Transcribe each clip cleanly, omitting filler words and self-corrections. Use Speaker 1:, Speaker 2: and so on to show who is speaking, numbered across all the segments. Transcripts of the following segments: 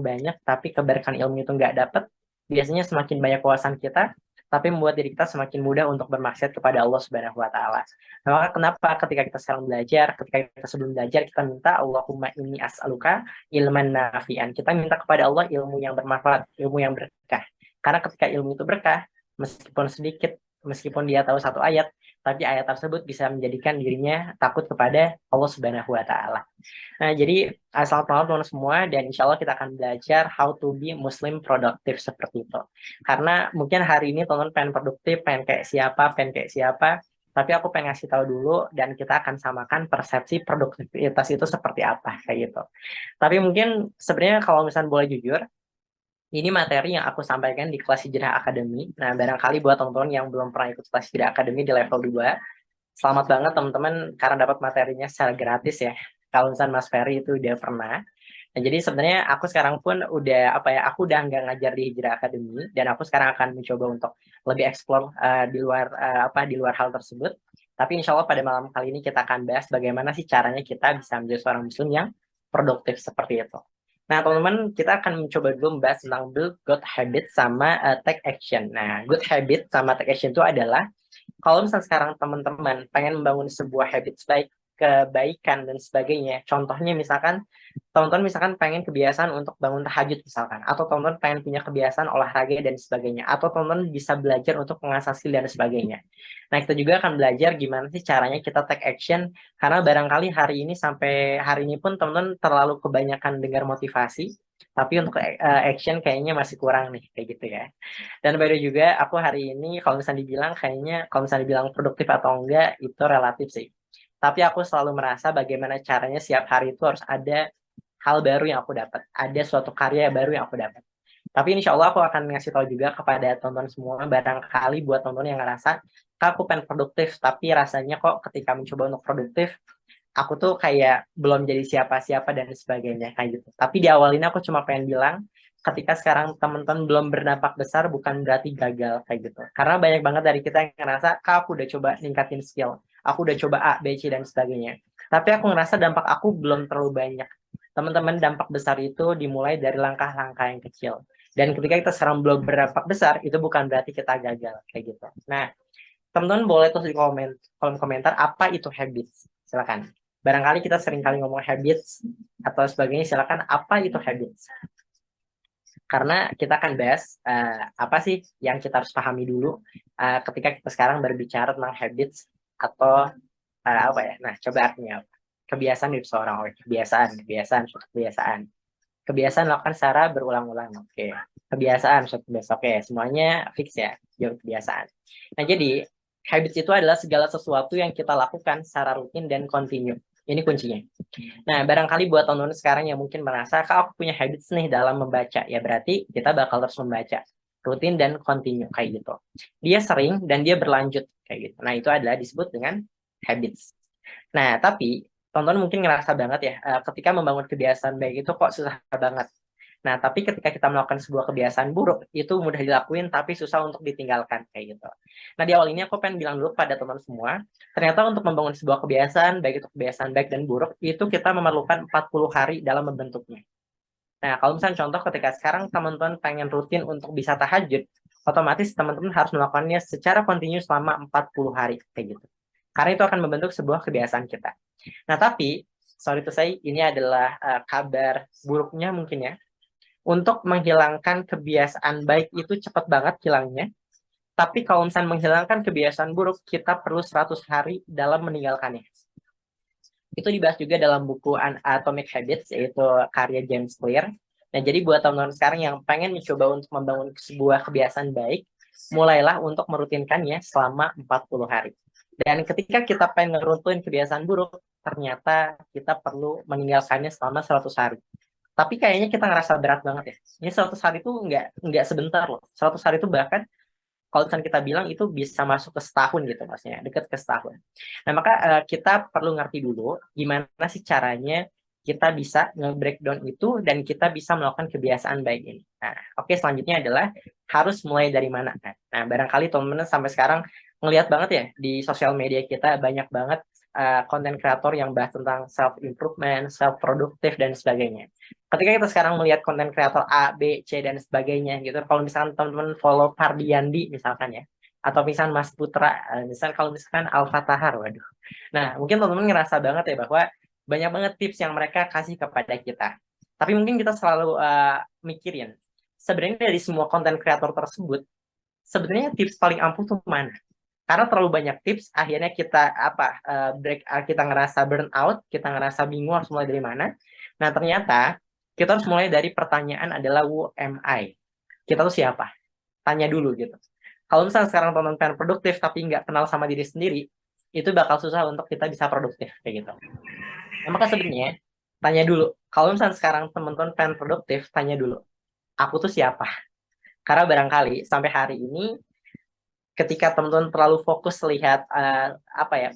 Speaker 1: banyak, tapi keberkahan ilmu itu nggak dapet, biasanya semakin banyak wawasan kita, tapi membuat diri kita semakin mudah untuk bermaksiat kepada Allah Subhanahu wa Ta'ala. Nah, maka kenapa ketika kita sekarang belajar, ketika kita sebelum belajar, kita minta Allahumma inni as'aluka ilman nafi'an. Kita minta kepada Allah ilmu yang bermanfaat, ilmu yang berkah. Karena ketika ilmu itu berkah, meskipun sedikit, meskipun dia tahu satu ayat, tapi ayat tersebut bisa menjadikan dirinya takut kepada Allah Subhanahu wa Ta'ala. Nah, jadi selamat malam teman-teman semua, dan insya Allah kita akan belajar how to be Muslim productive seperti itu. Karena mungkin hari ini teman-teman pengen produktif, pengen kayak siapa, tapi aku pengen ngasih tahu dulu, dan kita akan samakan persepsi produktivitas itu seperti apa, kayak gitu. Tapi mungkin sebenarnya kalau misalnya boleh jujur, ini materi yang aku sampaikan di kelas Hijrah Academy. Nah, barangkali buat teman-teman yang belum pernah ikut kelas Hijrah Academy di level 2, selamat banget teman-teman karena dapat materinya secara gratis ya. Kalau misalnya Mas Ferry itu udah pernah. Nah, jadi sebenarnya aku sekarang pun udah aku udah nggak ngajar di Hijrah Academy, dan aku sekarang akan mencoba untuk lebih explore di luar hal tersebut. Tapi insya Allah pada malam kali ini kita akan bahas bagaimana sih caranya kita bisa menjadi seorang muslim yang produktif seperti itu. Nah, teman-teman, kita akan mencoba dulu membahas tentang build good habit sama take action. Nah, good habit sama take action itu adalah kalau misalnya sekarang teman-teman pengen membangun sebuah habits baik, kebaikan dan sebagainya. Contohnya misalkan teman-teman pengen kebiasaan untuk bangun tahajud misalkan, atau teman-teman pengen punya kebiasaan olahraga dan sebagainya, atau teman-teman bisa belajar untuk mengasah skill dan sebagainya. Nah, kita juga akan belajar gimana sih caranya kita take action, karena barangkali hari ini sampai hari ini pun teman-teman terlalu kebanyakan dengar motivasi, tapi untuk action kayaknya masih kurang nih, kayak gitu ya. Dan baru juga aku hari ini kalau misalnya dibilang kayaknya kalau misalnya dibilang produktif atau enggak itu relatif sih. Tapi aku selalu merasa bagaimana caranya setiap hari itu harus ada hal baru yang aku dapat, ada suatu karya baru yang aku dapat. Tapi insya Allah aku akan ngasih tahu juga kepada teman-teman semua, barangkali buat teman-teman yang ngerasa, Kak, aku pengen produktif, tapi rasanya kok ketika mencoba untuk produktif, aku tuh kayak belum jadi siapa-siapa dan sebagainya kayak gitu. Tapi di awal ini aku cuma pengen bilang, ketika sekarang teman-teman belum berdampak besar bukan berarti gagal kayak gitu. Karena banyak banget dari kita yang ngerasa, Kak, aku udah coba ningkatin skill, aku udah coba A, B, C dan sebagainya. Tapi aku ngerasa dampak aku belum terlalu banyak. Teman-teman, dampak besar itu dimulai dari langkah-langkah yang kecil. Dan ketika kita sekarang belum berdampak besar, itu bukan berarti kita gagal kayak gitu. Nah, teman-teman boleh tulis di kolom komentar apa itu habits. Silakan. Barangkali kita sering kali ngomong habits atau sebagainya, silakan apa itu habits. Karena kita akan bahas apa sih yang kita harus pahami dulu ketika kita sekarang berbicara tentang habits atau apa ya. Nah, coba artinya apa? Kebiasaan hidup seorang, kebiasaan lakukan secara berulang-ulang. Oke. Kebiasaan, oke, semuanya fix ya, jawab kebiasaan. Nah, jadi habits itu adalah segala sesuatu yang kita lakukan secara rutin dan kontinu. Ini kuncinya. Nah, barangkali buat teman-teman sekarang yang mungkin merasa, Kak, aku punya habits nih dalam membaca. Ya berarti kita bakal terus membaca. Rutin dan kontinu, kayak gitu. Dia sering dan dia berlanjut, kayak gitu. Nah, itu adalah disebut dengan habits. Nah, tapi teman-teman mungkin ngerasa banget ya, ketika membangun kebiasaan baik itu kok susah banget. Nah, tapi ketika kita melakukan sebuah kebiasaan buruk, itu mudah dilakuin tapi susah untuk ditinggalkan, kayak gitu. Nah, di awal ini aku pengen bilang dulu pada teman semua, ternyata untuk membangun sebuah kebiasaan, baik itu kebiasaan baik dan buruk, itu kita memerlukan 40 hari dalam membentuknya. Nah, kalau misalnya contoh ketika sekarang teman-teman pengen rutin untuk bisa tahajud, otomatis teman-teman harus melakukannya secara kontinu selama 40 hari, kayak gitu. Karena itu akan membentuk sebuah kebiasaan kita. Nah, tapi, sorry to say, ini adalah kabar buruknya mungkin ya. Untuk menghilangkan kebiasaan baik itu cepat banget hilangnya. Tapi kalau misalnya menghilangkan kebiasaan buruk, kita perlu 100 hari dalam meninggalkannya. Itu dibahas juga dalam buku Atomic Habits, yaitu karya James Clear. Nah, jadi buat teman-teman sekarang yang pengen mencoba untuk membangun sebuah kebiasaan baik, mulailah untuk merutinkannya selama 40 hari. Dan ketika kita pengen ngerutin kebiasaan buruk, ternyata kita perlu meninggalkannya selama 100 hari. Tapi kayaknya kita ngerasa berat banget ya. Ini 100 hari itu nggak sebentar loh. 100 hari itu bahkan kalau misalnya kita bilang itu bisa masuk ke setahun gitu maksudnya, dekat ke setahun. Nah, maka kita perlu ngerti dulu gimana sih caranya kita bisa nge-breakdown itu dan kita bisa melakukan kebiasaan baik ini. Nah, oke, selanjutnya adalah harus mulai dari mana. Nah, barangkali teman-teman sampai sekarang ngelihat banget ya di sosial media kita banyak banget konten kreator yang bahas tentang self improvement, self produktif dan sebagainya. Ketika kita sekarang melihat konten kreator A, B, C dan sebagainya gitu, kalau misalkan teman-teman follow Pardiandi misalkan ya, atau misalkan Mas Putra, misal kalau misalkan Alfa Tahar, waduh. Nah, mungkin teman-teman ngerasa banget ya bahwa banyak banget tips yang mereka kasih kepada kita. Tapi mungkin kita selalu mikirin, sebenarnya dari semua konten kreator tersebut, sebenarnya tips paling ampuh tuh mana? Karena terlalu banyak tips, akhirnya kita kita ngerasa burn out, kita ngerasa bingung harus mulai dari mana. Nah, ternyata kita harus mulai dari pertanyaan adalah who am I? Kita tuh siapa? Tanya dulu gitu. Kalau misalnya sekarang teman-teman pengen produktif tapi nggak kenal sama diri sendiri, itu bakal susah untuk kita bisa produktif kayak gitu. Nah, maka sebenarnya tanya dulu. Kalau misalnya sekarang teman-teman pengen produktif, tanya dulu. Aku tuh siapa? Karena barangkali sampai hari ini ketika teman-teman terlalu fokus lihat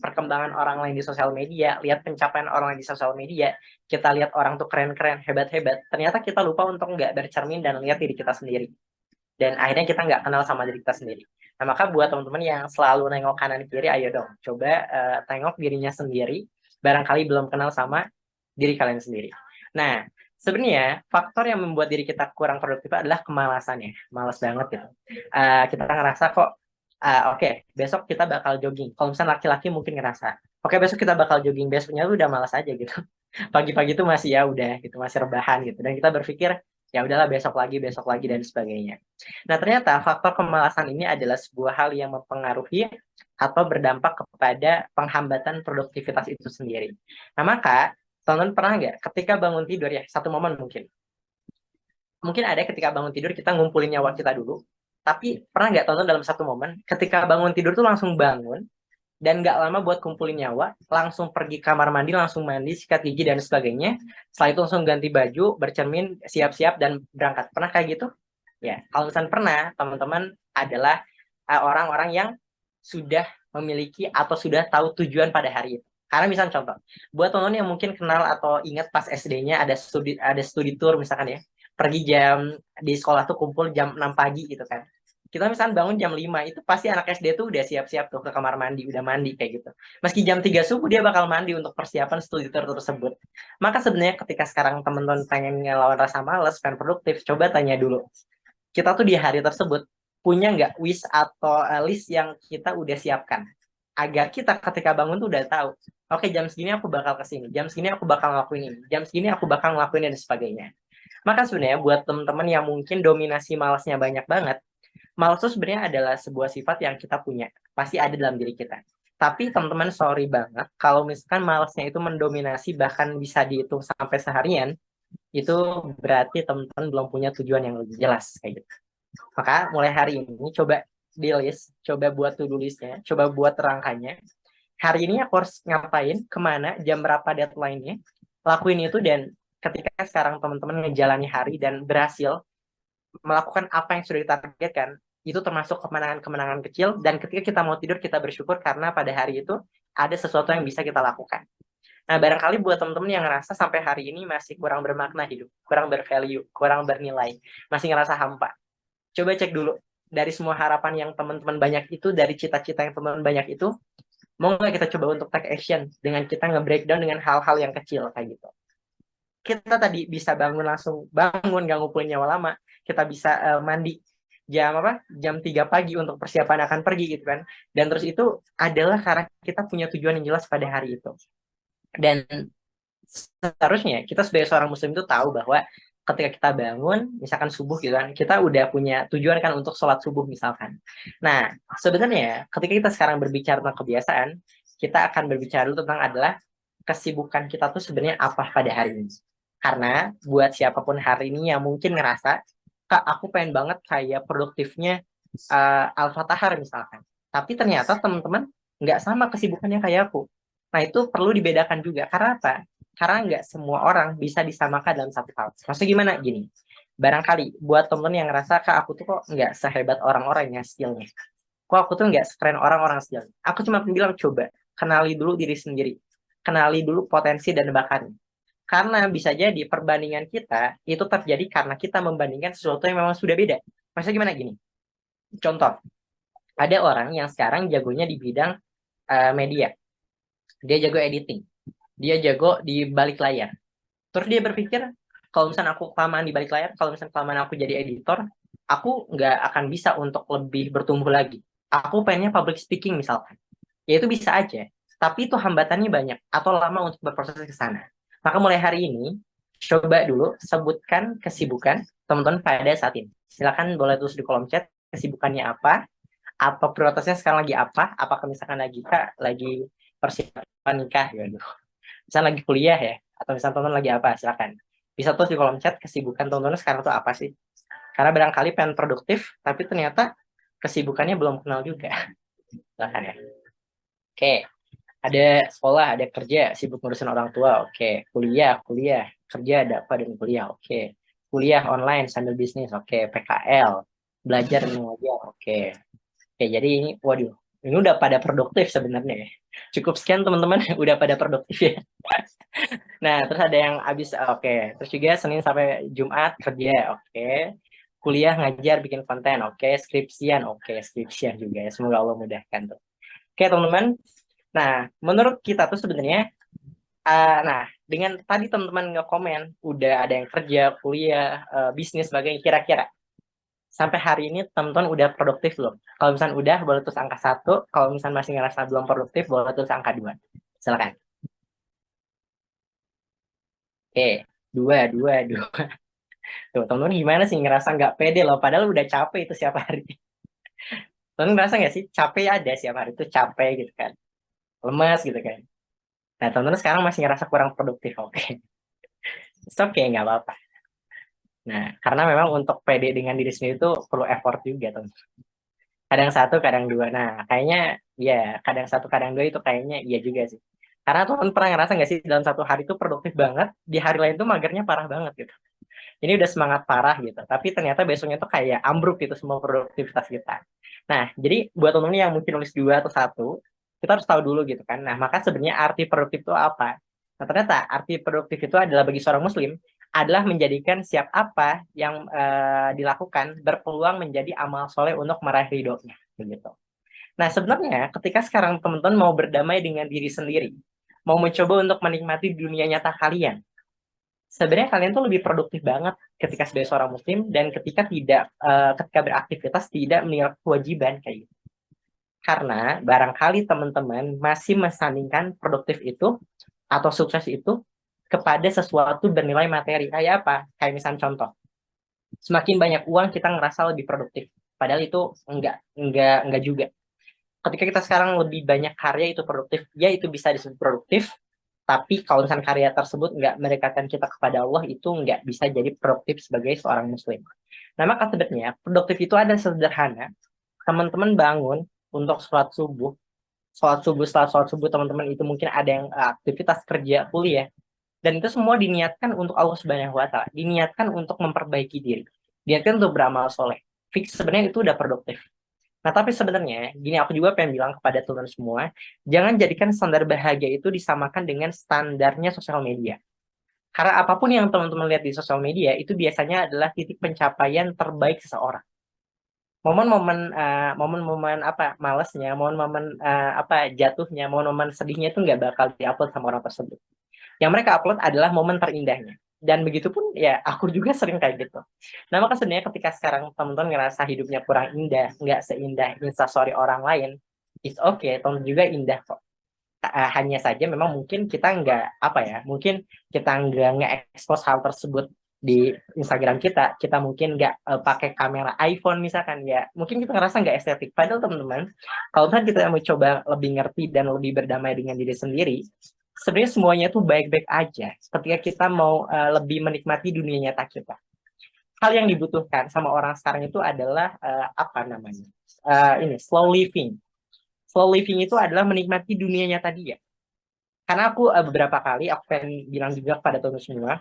Speaker 1: perkembangan orang lain di sosial media, lihat pencapaian orang lain di sosial media, kita lihat orang tuh keren-keren, hebat-hebat, ternyata kita lupa untuk nggak bercermin dan lihat diri kita sendiri. Dan akhirnya kita nggak kenal sama diri kita sendiri. Nah, maka buat teman-teman yang selalu nengok kanan kiri, ayo dong, coba tengok dirinya sendiri, barangkali belum kenal sama diri kalian sendiri. Nah, sebenarnya faktor yang membuat diri kita kurang produktif adalah kemalasan ya, malas banget gitu. Kita ngerasa kok oke, besok kita bakal jogging. Kalau misalnya laki-laki mungkin ngerasa, oke besok kita bakal jogging, besoknya udah malas aja gitu. Pagi-pagi itu masih ya udah gitu, masih rebahan gitu. Dan kita berpikir, ya udahlah besok lagi dan sebagainya. Nah, ternyata faktor kemalasan ini adalah sebuah hal yang mempengaruhi atau berdampak kepada penghambatan produktivitas itu sendiri. Nah, maka teman-teman pernah nggak ketika bangun tidur ya, satu momen mungkin ada ketika bangun tidur kita ngumpulin nyawa kita dulu, tapi pernah nggak tonton dalam satu momen ketika bangun tidur tuh langsung bangun dan nggak lama buat kumpulin nyawa, langsung pergi kamar mandi, langsung mandi, sikat gigi dan sebagainya. Setelah itu langsung ganti baju, bercermin, siap-siap dan berangkat. Pernah kayak gitu? Ya, kalau misalnya pernah, teman-teman adalah orang-orang yang sudah memiliki atau sudah tahu tujuan pada hari itu. Karena misalnya contoh, buat teman-teman yang mungkin kenal atau ingat pas SD-nya ada studi tour misalkan ya, pergi di sekolah tuh kumpul jam 6 pagi gitu kan. Kita misalnya bangun jam 5, itu pasti anak SD tuh udah siap-siap tuh ke kamar mandi, udah mandi kayak gitu. Meski jam 3 subuh dia bakal mandi untuk persiapan studi tour tersebut. Maka sebenarnya ketika sekarang teman-teman pengen ngelawan rasa malas, pengen produktif, coba tanya dulu. Kita tuh di hari tersebut punya nggak wish atau list yang kita udah siapkan. Agar kita ketika bangun tuh udah tahu, oke jam segini aku bakal kesini, jam segini aku bakal ngelakuin ini, jam segini aku bakal ngelakuin ini dan sebagainya. Maka sebenarnya buat teman-teman yang mungkin dominasi malasnya banyak banget, malas itu sebenarnya adalah sebuah sifat yang kita punya, pasti ada dalam diri kita. Tapi teman-teman sorry banget, kalau misalkan malasnya itu mendominasi bahkan bisa dihitung sampai seharian, itu berarti teman-teman belum punya tujuan yang lebih jelas kayak gitu. Maka mulai hari ini coba di list, coba buat to-do listnya, coba buat rangkanya. Hari ini aku harus ngapain, kemana, jam berapa deadline-nya, lakuin itu dan ketika sekarang teman-teman ngejalani hari dan berhasil melakukan apa yang sudah ditargetkan, itu termasuk kemenangan-kemenangan kecil dan ketika kita mau tidur kita bersyukur karena pada hari itu ada sesuatu yang bisa kita lakukan. Nah, barangkali buat teman-teman yang ngerasa sampai hari ini masih kurang bermakna hidup, kurang bervalue, kurang bernilai, masih ngerasa hampa. Coba cek dulu dari semua harapan yang teman-teman banyak itu, dari cita-cita yang teman-teman banyak itu, mau nggak kita coba untuk take action dengan kita nge-breakdown dengan hal-hal yang kecil kayak gitu. Kita tadi bisa bangun nggak ngumpulin nyawa lama, kita bisa mandi jam 3 pagi untuk persiapan akan pergi gitu kan. Dan terus itu adalah karena kita punya tujuan yang jelas pada hari itu. Dan seharusnya kita sebagai seorang muslim itu tahu bahwa ketika kita bangun, misalkan subuh gitu kan, kita udah punya tujuan kan untuk sholat subuh misalkan. Nah, sebenarnya ketika kita sekarang berbicara tentang kebiasaan, kita akan berbicara dulu tentang adalah kesibukan kita tuh sebenarnya apa pada hari ini. Karena buat siapapun hari ini yang mungkin ngerasa, Kak, aku pengen banget kayak produktifnya Alfa Tahar misalkan. Tapi ternyata teman-teman nggak sama kesibukannya kayak aku. Nah, itu perlu dibedakan juga. Karena apa? Karena nggak semua orang bisa disamakan dalam satu hal. Maksudnya gimana? Gini, barangkali buat temen yang ngerasa, Kak, aku tuh kok nggak sehebat orang-orang yang skillnya. Kok aku tuh nggak sekeren orang-orang skillnya. Aku cuma bilang, coba, kenali dulu diri sendiri. Kenali dulu potensi dan bakatnya. Karena bisa jadi perbandingan kita itu terjadi karena kita membandingkan sesuatu yang memang sudah beda. Maksudnya gimana gini? Contoh, ada orang yang sekarang jagonya di bidang media. dia jago editing, dia jago di balik layar. Terus dia berpikir, kalau misalnya aku kelamaan di balik layar, kalau misalnya kelamaan aku jadi editor, aku nggak akan bisa untuk lebih bertumbuh lagi. Aku pengennya public speaking misalkan. Ya itu bisa aja. Tapi itu hambatannya banyak atau lama untuk berproses ke sana. Maka mulai hari ini, coba dulu sebutkan kesibukan teman-teman pada saat ini. Silakan boleh tulis di kolom chat kesibukannya apa prioritasnya sekarang lagi apa, apakah misalkan lagi kak, lagi persiapan nikah, gitu misalnya lagi kuliah ya, atau misalnya teman-teman lagi apa, silakan. Bisa tulis di kolom chat kesibukan teman-teman sekarang tuh apa sih? Karena barangkali pengen produktif, tapi ternyata kesibukannya belum kenal juga. Silakan ya. Oke, ada sekolah, ada kerja, sibuk ngurusin orang tua. Oke, kuliah, kerja ada apa dan kuliah. Oke, kuliah online sambil bisnis. Oke, PKL, belajar dan mengajar. Oke, oke. Jadi ini, waduh, ini udah pada produktif sebenarnya ya. Cukup sekian teman-teman, udah pada produktif ya. Nah, terus ada yang habis, oke. Terus juga Senin sampai Jumat kerja, oke. Kuliah ngajar bikin konten, oke. Skripsian, oke. Skripsian juga ya. Semoga Allah mudahkan tuh. Oke, teman-teman. Nah, menurut kita tuh sebenarnya, nah dengan tadi teman-teman nge-komen, udah ada yang kerja, kuliah, bisnis, sebagainya. Kira-kira sampai hari ini teman-teman udah produktif belum? Kalau misalnya udah, boleh tulis angka 1. Kalau misalnya masih ngerasa belum produktif, boleh tulis angka 2. Silakan. Oke, 2, 2, 2. Tuh, temen-temen gimana sih ngerasa nggak pede loh, padahal udah capek itu siap hari. Temen ngerasa nggak sih capek ada siap hari itu capek gitu kan, lemas gitu kan. Nah, temen-temen sekarang masih ngerasa kurang produktif, oke. It's okay, nggak apa-apa. Nah, karena memang untuk pede dengan diri sendiri itu perlu effort juga, temen. Kadang satu, kadang dua. Nah, kayaknya ya kadang satu, kadang dua itu kayaknya iya juga sih. Karena temen pernah ngerasa nggak sih dalam satu hari itu produktif banget, di hari lain tuh magernya parah banget gitu. Ini udah semangat parah gitu, tapi ternyata besoknya tuh kayak ambruk gitu semua produktivitas kita. Nah, jadi buat temen-temen yang mungkin nulis 2 atau 1, kita harus tahu dulu gitu kan. Nah, maka sebenarnya arti produktif itu apa? Nah, ternyata arti produktif itu adalah bagi seorang muslim adalah menjadikan siap apa yang dilakukan berpeluang menjadi amal soleh untuk meraih ridhonya begitu. Nah, sebenarnya ketika sekarang teman-teman mau berdamai dengan diri sendiri, mau mencoba untuk menikmati dunia nyata kalian, sebenarnya kalian tuh lebih produktif banget ketika sebagai seorang muslim dan ketika beraktivitas tidak meninggalkan kewajiban kayak gitu. Karena barangkali teman-teman masih mensandingkan produktif itu atau sukses itu kepada sesuatu bernilai materi. Kayak apa? Kayak misalnya contoh, semakin banyak uang kita ngerasa lebih produktif. Padahal itu enggak juga. Ketika kita sekarang lebih banyak karya itu produktif, ya itu bisa disebut produktif, tapi kalau misalnya karya tersebut nggak mendekatkan kita kepada Allah, itu nggak bisa jadi produktif sebagai seorang muslim. Nah, maka sebenarnya produktif itu ada sederhana. Teman-teman bangun untuk setelah sholat subuh teman-teman itu mungkin ada yang aktivitas kerja, kuliah, dan itu semua diniatkan untuk Allah Subhanahu Wa Taala, diniatkan untuk memperbaiki diri, diniatkan untuk beramal soleh. Fix sebenarnya itu udah produktif. Nah, tapi sebenarnya, gini aku juga pengen bilang kepada teman semua, jangan jadikan standar bahagia itu disamakan dengan standarnya sosial media. Karena apapun yang teman-teman lihat di sosial media, itu biasanya adalah titik pencapaian terbaik seseorang. Momen-momen apa malesnya, momen-momen apa jatuhnya, momen-momen sedihnya itu nggak bakal diupload sama orang tersebut. Yang mereka upload adalah momen terindahnya. Dan begitu pun ya aku juga sering kayak gitu. Nah, maka sebenarnya ketika sekarang teman-teman ngerasa hidupnya kurang indah, nggak seindah instastory orang lain, it's okay, teman juga indah kok. Hanya saja memang mungkin kita nggak apa ya, mungkin kita nggak expose hal tersebut di Instagram kita mungkin nggak pakai kamera iPhone misalkan ya, mungkin kita ngerasa nggak estetik. Padahal teman-teman, kalau misalnya kita mau coba lebih ngerti dan lebih berdamai dengan diri sendiri, sebenarnya semuanya tuh baik-baik aja ketika kita mau lebih menikmati dunia nyata kita. Hal yang dibutuhkan sama orang sekarang itu adalah apa namanya? Ini slow living. Slow living itu adalah menikmati dunia nyata dia. Karena aku beberapa kali aku pengen bilang juga kepada teman semua,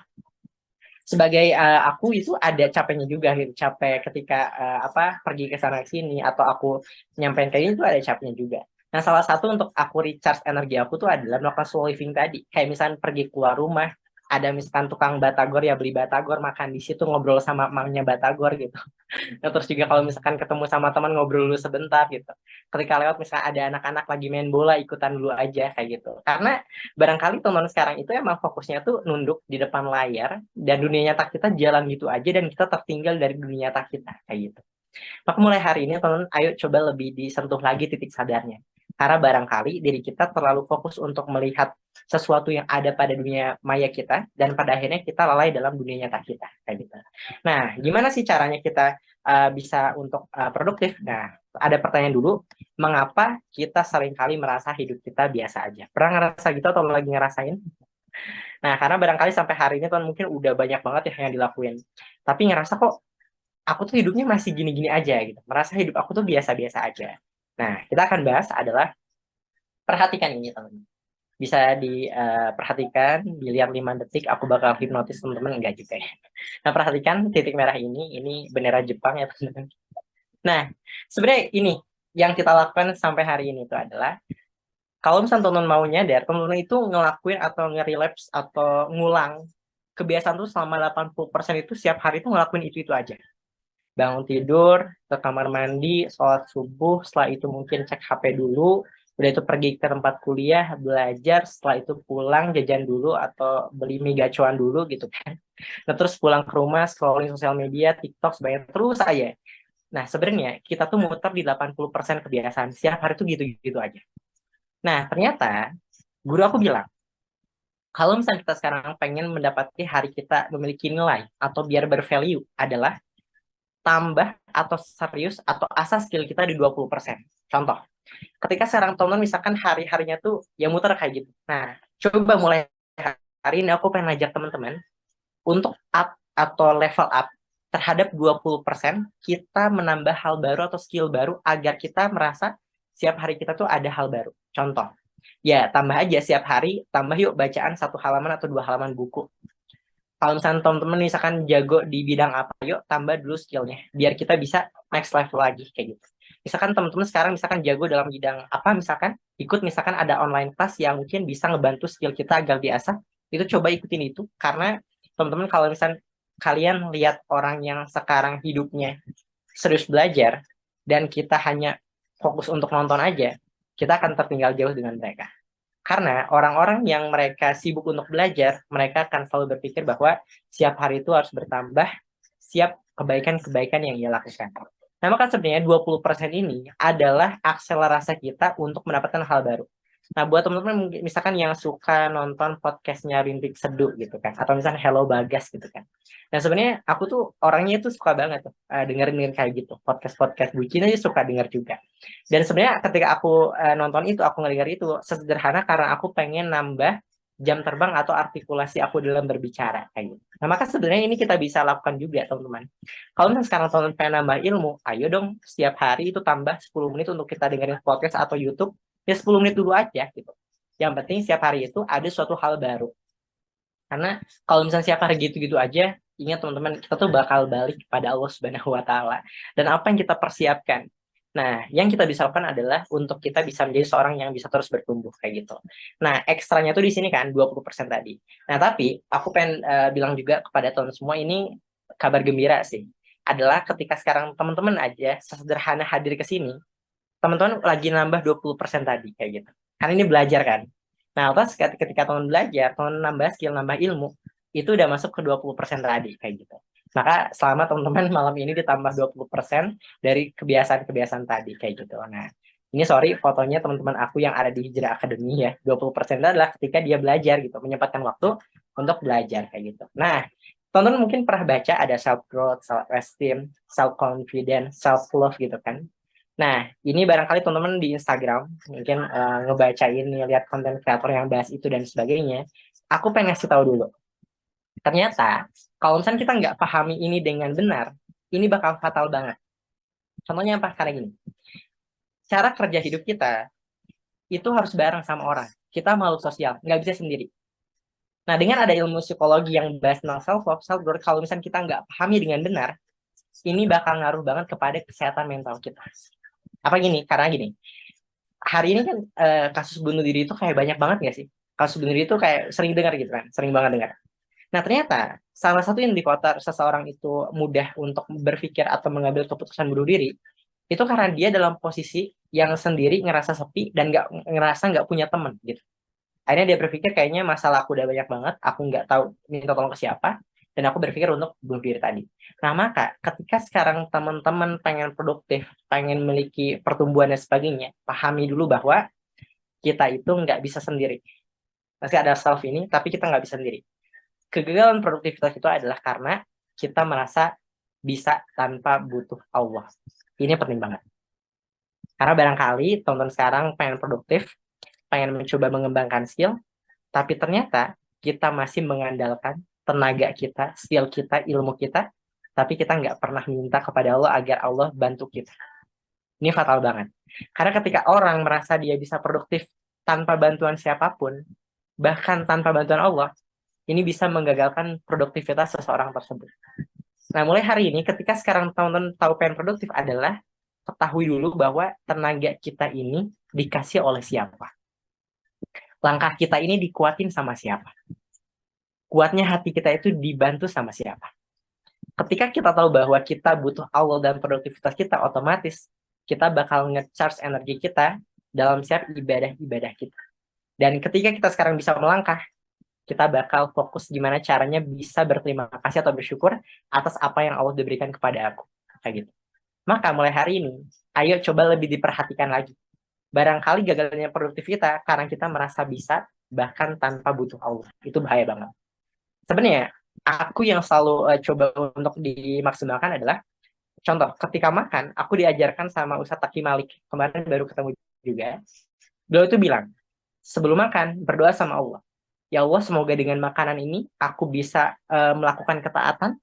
Speaker 1: sebagai aku itu ada capeknya juga gitu, capek ketika apa pergi ke sana sini atau aku nyampein kayak ini tuh ada capeknya juga. Nah, salah satu untuk aku recharge energi aku tuh adalah melakukan slow living tadi. Kayak misalnya pergi keluar rumah, ada misalkan tukang batagor ya beli batagor, makan di situ, ngobrol sama emaknya batagor gitu. Nah, terus juga kalau misalkan ketemu sama teman ngobrol dulu sebentar gitu. Ketika lewat misalnya ada anak-anak lagi main bola, ikutan dulu aja kayak gitu. Karena barangkali teman sekarang itu emang fokusnya tuh nunduk di depan layar dan dunia nyata kita jalan gitu aja dan kita tertinggal dari dunia nyata kita kayak gitu. Maka mulai hari ini teman, ayo coba lebih disentuh lagi titik sadarnya. Karena barangkali diri kita terlalu fokus untuk melihat sesuatu yang ada pada dunia maya kita, dan pada akhirnya kita lalai dalam dunia nyata kita. Kayak gitu. Nah, gimana sih caranya kita bisa untuk produktif? Nah, ada pertanyaan dulu, mengapa kita seringkali merasa hidup kita biasa aja? Pernah ngerasa gitu atau lagi ngerasain? Nah, karena barangkali sampai hari ini kan mungkin udah banyak banget ya yang dilakuin. Tapi ngerasa kok aku tuh hidupnya masih gini-gini aja gitu. Merasa hidup aku tuh biasa-biasa aja. Nah, kita akan bahas adalah perhatikan ini teman. Bisa diperhatikan, dilihat 5 detik, aku bakal hipnotis teman-teman, enggak juga ya. Nah, perhatikan titik merah ini bendera Jepang ya teman-teman. Nah, sebenarnya ini yang kita lakukan sampai hari ini itu adalah, kalau misalnya teman-teman mau nyadar, teman-teman itu ngelakuin atau nge-relapse atau ngulang kebiasaan tuh selama 80% itu setiap hari itu ngelakuin itu aja. Bangun tidur, ke kamar mandi, sholat subuh, setelah itu mungkin cek HP dulu, udah itu pergi ke tempat kuliah, belajar, setelah itu pulang, jajan dulu, atau beli mie gacoan dulu gitu kan. Nah, terus pulang ke rumah, scrolling sosial media, TikTok, sebanyak terus aja. Nah, sebenarnya kita tuh muter di 80% kebiasaan, setiap hari tuh gitu-gitu aja. Nah, ternyata guru aku bilang, kalau misalnya kita sekarang pengen mendapati hari kita memiliki nilai atau biar bervalue adalah tambah atau serius atau asah skill kita di 20%. Contoh, ketika sekarang teman misalkan hari-harinya tuh ya muter kayak gitu. Nah, coba mulai hari ini aku pengen ngajak teman-teman untuk up atau level up terhadap 20% kita menambah hal baru atau skill baru agar kita merasa setiap hari kita tuh ada hal baru. Contoh, ya tambah aja setiap hari, tambah yuk bacaan 1 halaman atau 2 halaman buku. Kalau misalnya teman-teman misalkan jago di bidang apa, yuk tambah dulu skillnya biar kita bisa next level lagi kayak gitu. Misalkan teman-teman sekarang misalkan jago dalam bidang apa, misalkan ikut misalkan ada online class yang mungkin bisa ngebantu skill kita agar biasa, itu coba ikutin itu. Karena teman-teman kalau misalkan kalian lihat orang yang sekarang hidupnya serius belajar dan kita hanya fokus untuk nonton aja, kita akan tertinggal jauh dengan mereka. Karena orang-orang yang mereka sibuk untuk belajar, mereka akan selalu berpikir bahwa setiap hari itu harus bertambah, siap kebaikan-kebaikan yang ia lakukan. Nah, maka sebenarnya 20% ini adalah akselerasi kita untuk mendapatkan hal baru. Nah, buat teman-teman misalkan yang suka nonton podcastnya Rintik Seduh gitu kan, atau misalnya Hello Bagas gitu kan. Nah, sebenarnya aku tuh orangnya tuh suka banget tuh dengerin kayak gitu, podcast-podcast bucin aja suka denger juga. Dan sebenarnya ketika aku nonton itu, aku ngedenger itu sesederhana karena aku pengen nambah jam terbang atau artikulasi aku dalam berbicara kayak gitu. Nah, maka sebenarnya ini kita bisa lakukan juga, teman-teman. Kalau misalnya sekarang teman-teman pengen nambah ilmu, ayo dong setiap hari itu tambah 10 menit untuk kita dengerin podcast atau YouTube. Ya 10 menit dulu aja gitu. Yang penting setiap hari itu ada suatu hal baru. Karena kalau misalnya setiap hari gitu-gitu aja, ingat teman-teman, kita tuh bakal balik kepada Allah Subhanahu wa taala. Dan apa yang kita persiapkan? Nah, yang kita bisa lakukan adalah untuk kita bisa menjadi seorang yang bisa terus bertumbuh kayak gitu. Nah, ekstranya tuh di sini kan 20% tadi. Nah, tapi aku pengen bilang juga kepada teman semua, ini kabar gembira sih. Adalah ketika sekarang teman-teman aja sesederhana hadir ke sini, teman-teman lagi nambah 20% tadi kayak gitu. Karena ini belajar kan. Nah, pas ketika teman belajar, teman nambah skill, nambah ilmu, itu udah masuk ke 20% tadi kayak gitu. Maka selama teman-teman malam ini ditambah 20% dari kebiasaan-kebiasaan tadi kayak gitu. Nah, ini sorry fotonya teman-teman aku yang ada di Hijrah Academy ya. 20% itu adalah ketika dia belajar gitu, menyempatkan waktu untuk belajar kayak gitu. Nah, teman-teman mungkin pernah baca ada self growth, self esteem, self confidence, self love gitu kan. Nah, ini barangkali teman-teman di Instagram mungkin ngebacain nih, lihat konten kreator yang bahas itu dan sebagainya. Aku pengen ngasih tahu dulu. Ternyata, kalau misalnya kita nggak pahami ini dengan benar, ini bakal fatal banget. Contohnya apa? Karena gini, cara kerja hidup kita itu harus bareng sama orang. Kita makhluk sosial, nggak bisa sendiri. Nah, dengan ada ilmu psikologi yang bahas tentang self-love, self-growth, kalau misalnya kita nggak pahami dengan benar, ini bakal ngaruh banget kepada kesehatan mental kita. Apa gini? Karena gini, hari ini kan kasus bunuh diri itu kayak banyak banget nggak sih? Kasus bunuh diri itu kayak sering dengar gitu kan, sering banget dengar. Nah, ternyata salah satu indikator seseorang itu mudah untuk berpikir atau mengambil keputusan bunuh diri, itu karena dia dalam posisi yang sendiri ngerasa sepi dan nggak punya teman gitu. Akhirnya dia berpikir kayaknya masalah aku udah banyak banget, aku nggak tahu minta tolong ke siapa, dan aku berpikir untuk bunuh diri tadi. Nah, maka ketika sekarang teman-teman pengen produktif, pengen memiliki pertumbuhan dan sebagainya, pahami dulu bahwa kita itu nggak bisa sendiri. Masih ada self ini, tapi kita nggak bisa sendiri. Kegagalan produktivitas itu adalah karena kita merasa bisa tanpa butuh Allah. Ini penting banget. Karena barangkali teman-teman sekarang pengen produktif, pengen mencoba mengembangkan skill, tapi ternyata kita masih mengandalkan tenaga kita, skill kita, ilmu kita, tapi kita nggak pernah minta kepada Allah agar Allah bantu kita. Ini fatal banget. Karena ketika orang merasa dia bisa produktif tanpa bantuan siapapun, bahkan tanpa bantuan Allah, ini bisa menggagalkan produktivitas seseorang tersebut. Nah, mulai hari ini, ketika sekarang teman-teman tahu pengen produktif adalah, ketahui dulu bahwa tenaga kita ini dikasih oleh siapa. Langkah kita ini dikuatin sama siapa. Kuatnya hati kita itu dibantu sama siapa. Ketika kita tahu bahwa kita butuh Allah dan produktivitas kita, otomatis kita bakal nge-charge energi kita dalam setiap ibadah-ibadah kita. Dan ketika kita sekarang bisa melangkah, kita bakal fokus gimana caranya bisa berterima kasih atau bersyukur atas apa yang Allah berikan kepada aku. Kayak gitu. Maka mulai hari ini, ayo coba lebih diperhatikan lagi. Barangkali gagalnya produktif kita karena kita merasa bisa bahkan tanpa butuh Allah. Itu bahaya banget. Sebenarnya, aku yang selalu coba untuk dimaksimalkan adalah, contoh, ketika makan, aku diajarkan sama Ustadz Taki Malik. Kemarin baru ketemu juga. Beliau itu bilang, sebelum makan, berdoa sama Allah. Ya Allah, semoga dengan makanan ini, aku bisa melakukan ketaatan.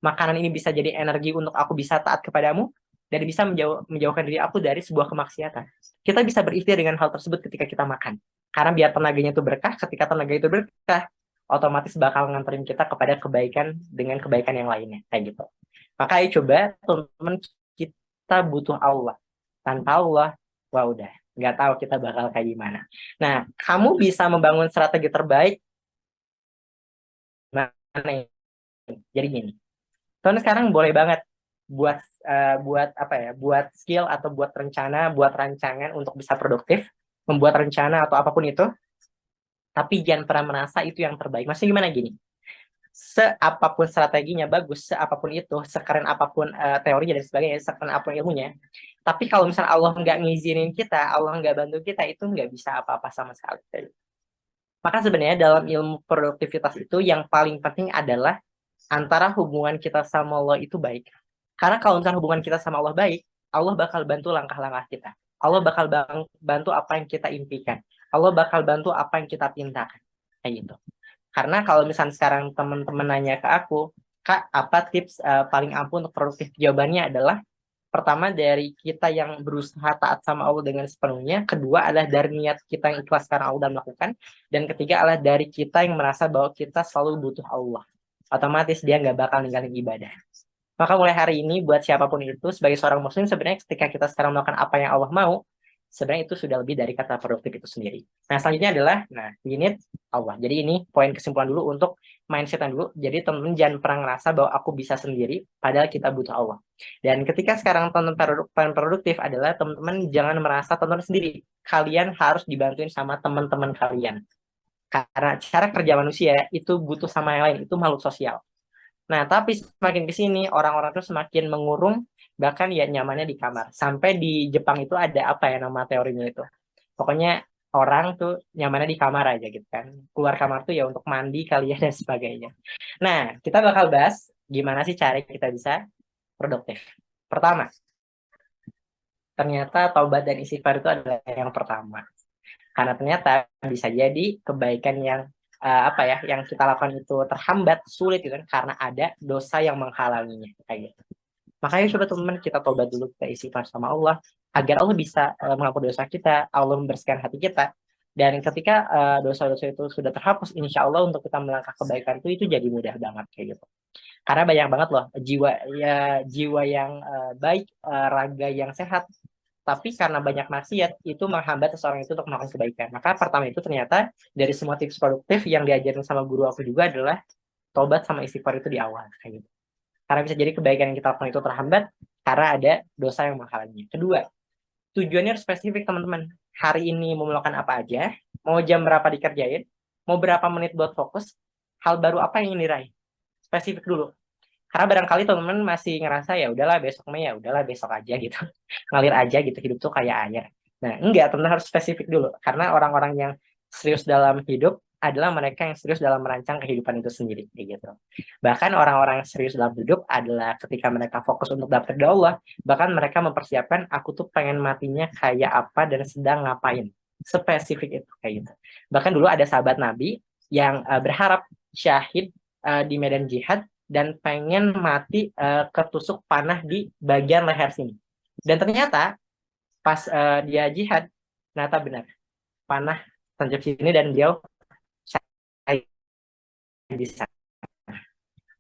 Speaker 1: Makanan ini bisa jadi energi untuk aku bisa taat kepadamu. Dan bisa menjauhkan diri aku dari sebuah kemaksiatan. Kita bisa berikhtiar dengan hal tersebut ketika kita makan. Karena biar tenaganya itu berkah, ketika tenaga itu berkah, otomatis bakal nganterin kita kepada kebaikan dengan kebaikan yang lainnya. Kayak gitu. Maka ayo coba, teman-teman, kita butuh Allah. Tanpa Allah, wah udah, nggak tahu kita bakal kayak gimana. Nah, kamu bisa membangun strategi terbaik. Nah, jadi gini, teman sekarang boleh banget buat buat apa ya, buat skill atau buat rencana, buat rancangan untuk bisa produktif, membuat rencana atau apapun itu, tapi jangan pernah merasa itu yang terbaik. Maksudnya gimana gini? Seapapun strateginya bagus, seapapun itu, sekeren apapun teorinya dan sebagainya, sekeren apapun ilmunya, tapi kalau misalnya Allah nggak ngizinin kita, Allah nggak bantu kita, itu nggak bisa apa-apa sama sekali. Maka sebenarnya dalam ilmu produktivitas itu yang paling penting adalah antara hubungan kita sama Allah itu baik. Karena kalau misalnya hubungan kita sama Allah baik, Allah bakal bantu langkah-langkah kita. Allah bakal bantu apa yang kita impikan. Allah bakal bantu apa yang kita pintakan. Kayak gitu. Karena kalau misalnya sekarang teman-teman nanya ke aku, Kak, apa tips paling ampuh untuk produktif? Jawabannya adalah, pertama dari kita yang berusaha taat sama Allah dengan sepenuhnya, kedua adalah dari niat kita yang ikhlas karena Allah dan melakukan, dan ketiga adalah dari kita yang merasa bahwa kita selalu butuh Allah. Otomatis dia nggak bakal ninggalin ibadah. Maka mulai hari ini buat siapapun itu, sebagai seorang muslim, sebenarnya ketika kita sekarang melakukan apa yang Allah mau, sebenarnya itu sudah lebih dari kata produktif itu sendiri. Nah, selanjutnya adalah, nah, we need Allah. Jadi ini poin kesimpulan dulu untuk mindsetan dulu. Jadi teman-teman jangan pernah ngerasa bahwa aku bisa sendiri, padahal kita butuh Allah. Dan ketika sekarang teman-teman produktif adalah teman-teman jangan merasa teman-teman sendiri. Kalian harus dibantuin sama teman-teman kalian. Karena cara kerja manusia itu butuh sama yang lain, itu makhluk sosial. Nah, tapi semakin ke sini orang-orang tuh semakin mengurung, bahkan ya nyamannya di kamar. Sampai di Jepang itu ada apa ya nama teorinya itu. Pokoknya orang tuh nyamannya di kamar aja gitu kan. Keluar kamar tuh ya untuk mandi kali ya dan sebagainya. Nah, kita bakal bahas gimana sih cara kita bisa produktif. Pertama, ternyata taubat dan istighfar itu adalah yang pertama. Karena ternyata bisa jadi kebaikan yang apa ya, yang kita lakukan itu terhambat, sulit gitu kan, karena ada dosa yang menghalanginya kayak gitu. Makanya coba teman-teman kita tobat dulu, kita istighfar sama Allah agar Allah bisa mengampuni dosa kita, Allah membersihkan hati kita. Dan ketika dosa-dosa itu sudah terhapus, insya Allah untuk kita melangkah kebaikan itu jadi mudah banget kayak gitu. Karena banyak banget loh jiwa ya, jiwa yang baik, raga yang sehat, tapi karena banyak maksiat itu menghambat seseorang itu untuk melakukan kebaikan. Maka pertama itu ternyata dari semua tips produktif yang diajarin sama guru aku juga adalah tobat sama istighfar itu di awal kayak gitu. Karena bisa jadi kebaikan yang kita lakukan itu terhambat karena ada dosa yang menghalanginya. Kedua, tujuannya harus spesifik teman-teman. Hari ini mau melakukan apa aja, mau jam berapa dikerjain, mau berapa menit buat fokus, hal baru apa yang ingin diraih. Spesifik dulu. Karena barangkali teman-teman masih ngerasa ya udahlah besok mah ya udahlah besok aja gitu. Ngalir aja gitu, hidup tuh kayak air. Nah, enggak, teman-teman harus spesifik dulu. Karena orang-orang yang serius dalam hidup adalah mereka yang serius dalam merancang kehidupan itu sendiri gitu. Bahkan orang-orang yang serius dalam hidup adalah ketika mereka fokus untuk dapat ridho Allah, bahkan mereka mempersiapkan aku tuh pengen matinya kayak apa dan sedang ngapain. Spesifik itu kayak gitu. Bahkan dulu ada sahabat Nabi yang berharap syahid di medan jihad dan pengen mati ketusuk panah di bagian leher sini. Dan ternyata pas dia jihad, ternyata benar panah tancap sini dan dia bisa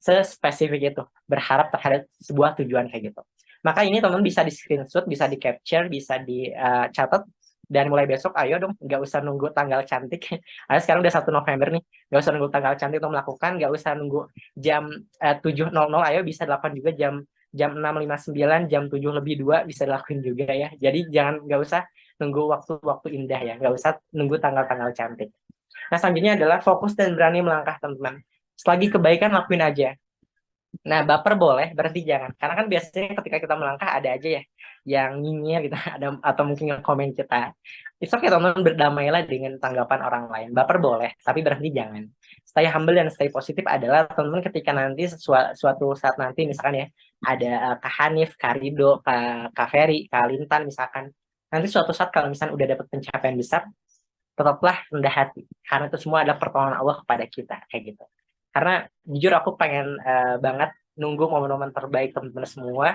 Speaker 1: sespesifik itu berharap terhadap sebuah tujuan kayak gitu. Maka ini teman bisa di screenshot, bisa di capture, bisa dicatat dan mulai besok ayo dong, nggak usah nunggu tanggal cantik. Ayo sekarang udah 1 November nih, nggak usah nunggu tanggal cantik untuk melakukan, nggak usah nunggu jam 7.00, ayo bisa dilakukan juga jam jam 6.59, jam 7 lebih 2 bisa dilakukan juga ya. Jadi nggak usah nunggu waktu-waktu indah ya, nggak usah nunggu tanggal-tanggal cantik. Nah, selanjutnya adalah fokus dan berani melangkah teman-teman. Selagi kebaikan lakuin aja. Nah, baper boleh, berarti jangan. Karena kan biasanya ketika kita melangkah ada aja ya yang nyinyir gitu, ada atau mungkin yang komen kita. It's okay teman-teman, berdamailah dengan tanggapan orang lain. Baper boleh, tapi berarti jangan. Stay humble dan stay positif adalah teman-teman ketika nanti suatu saat nanti misalkan ya ada Kak Hanif, Kak Rido, Kak Ferry, Kak Lintan misalkan. Nanti suatu saat kalau misalkan udah dapat pencapaian besar, tetaplah rendah hati. Karena itu semua adalah pertolongan Allah kepada kita kayak gitu. Karena jujur aku pengen banget nunggu momen-momen terbaik teman-teman semua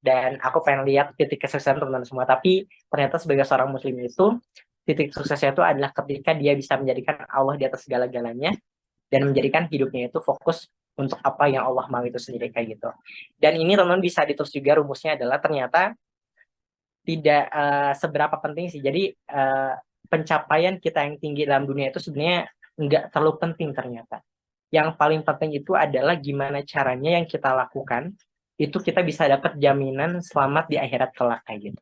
Speaker 1: dan aku pengen lihat titik kesuksesan teman-teman semua. Tapi ternyata sebagai seorang muslim itu titik suksesnya itu adalah ketika dia bisa menjadikan Allah di atas segala-galanya dan menjadikan hidupnya itu fokus untuk apa yang Allah mau itu sendiri kayak gitu. Dan ini teman-teman bisa ditulis juga rumusnya adalah ternyata tidak seberapa penting sih. Jadi pencapaian kita yang tinggi dalam dunia itu sebenarnya nggak terlalu penting ternyata. Yang paling penting itu adalah gimana caranya yang kita lakukan itu kita bisa dapat jaminan selamat di akhirat kelak kayak gitu.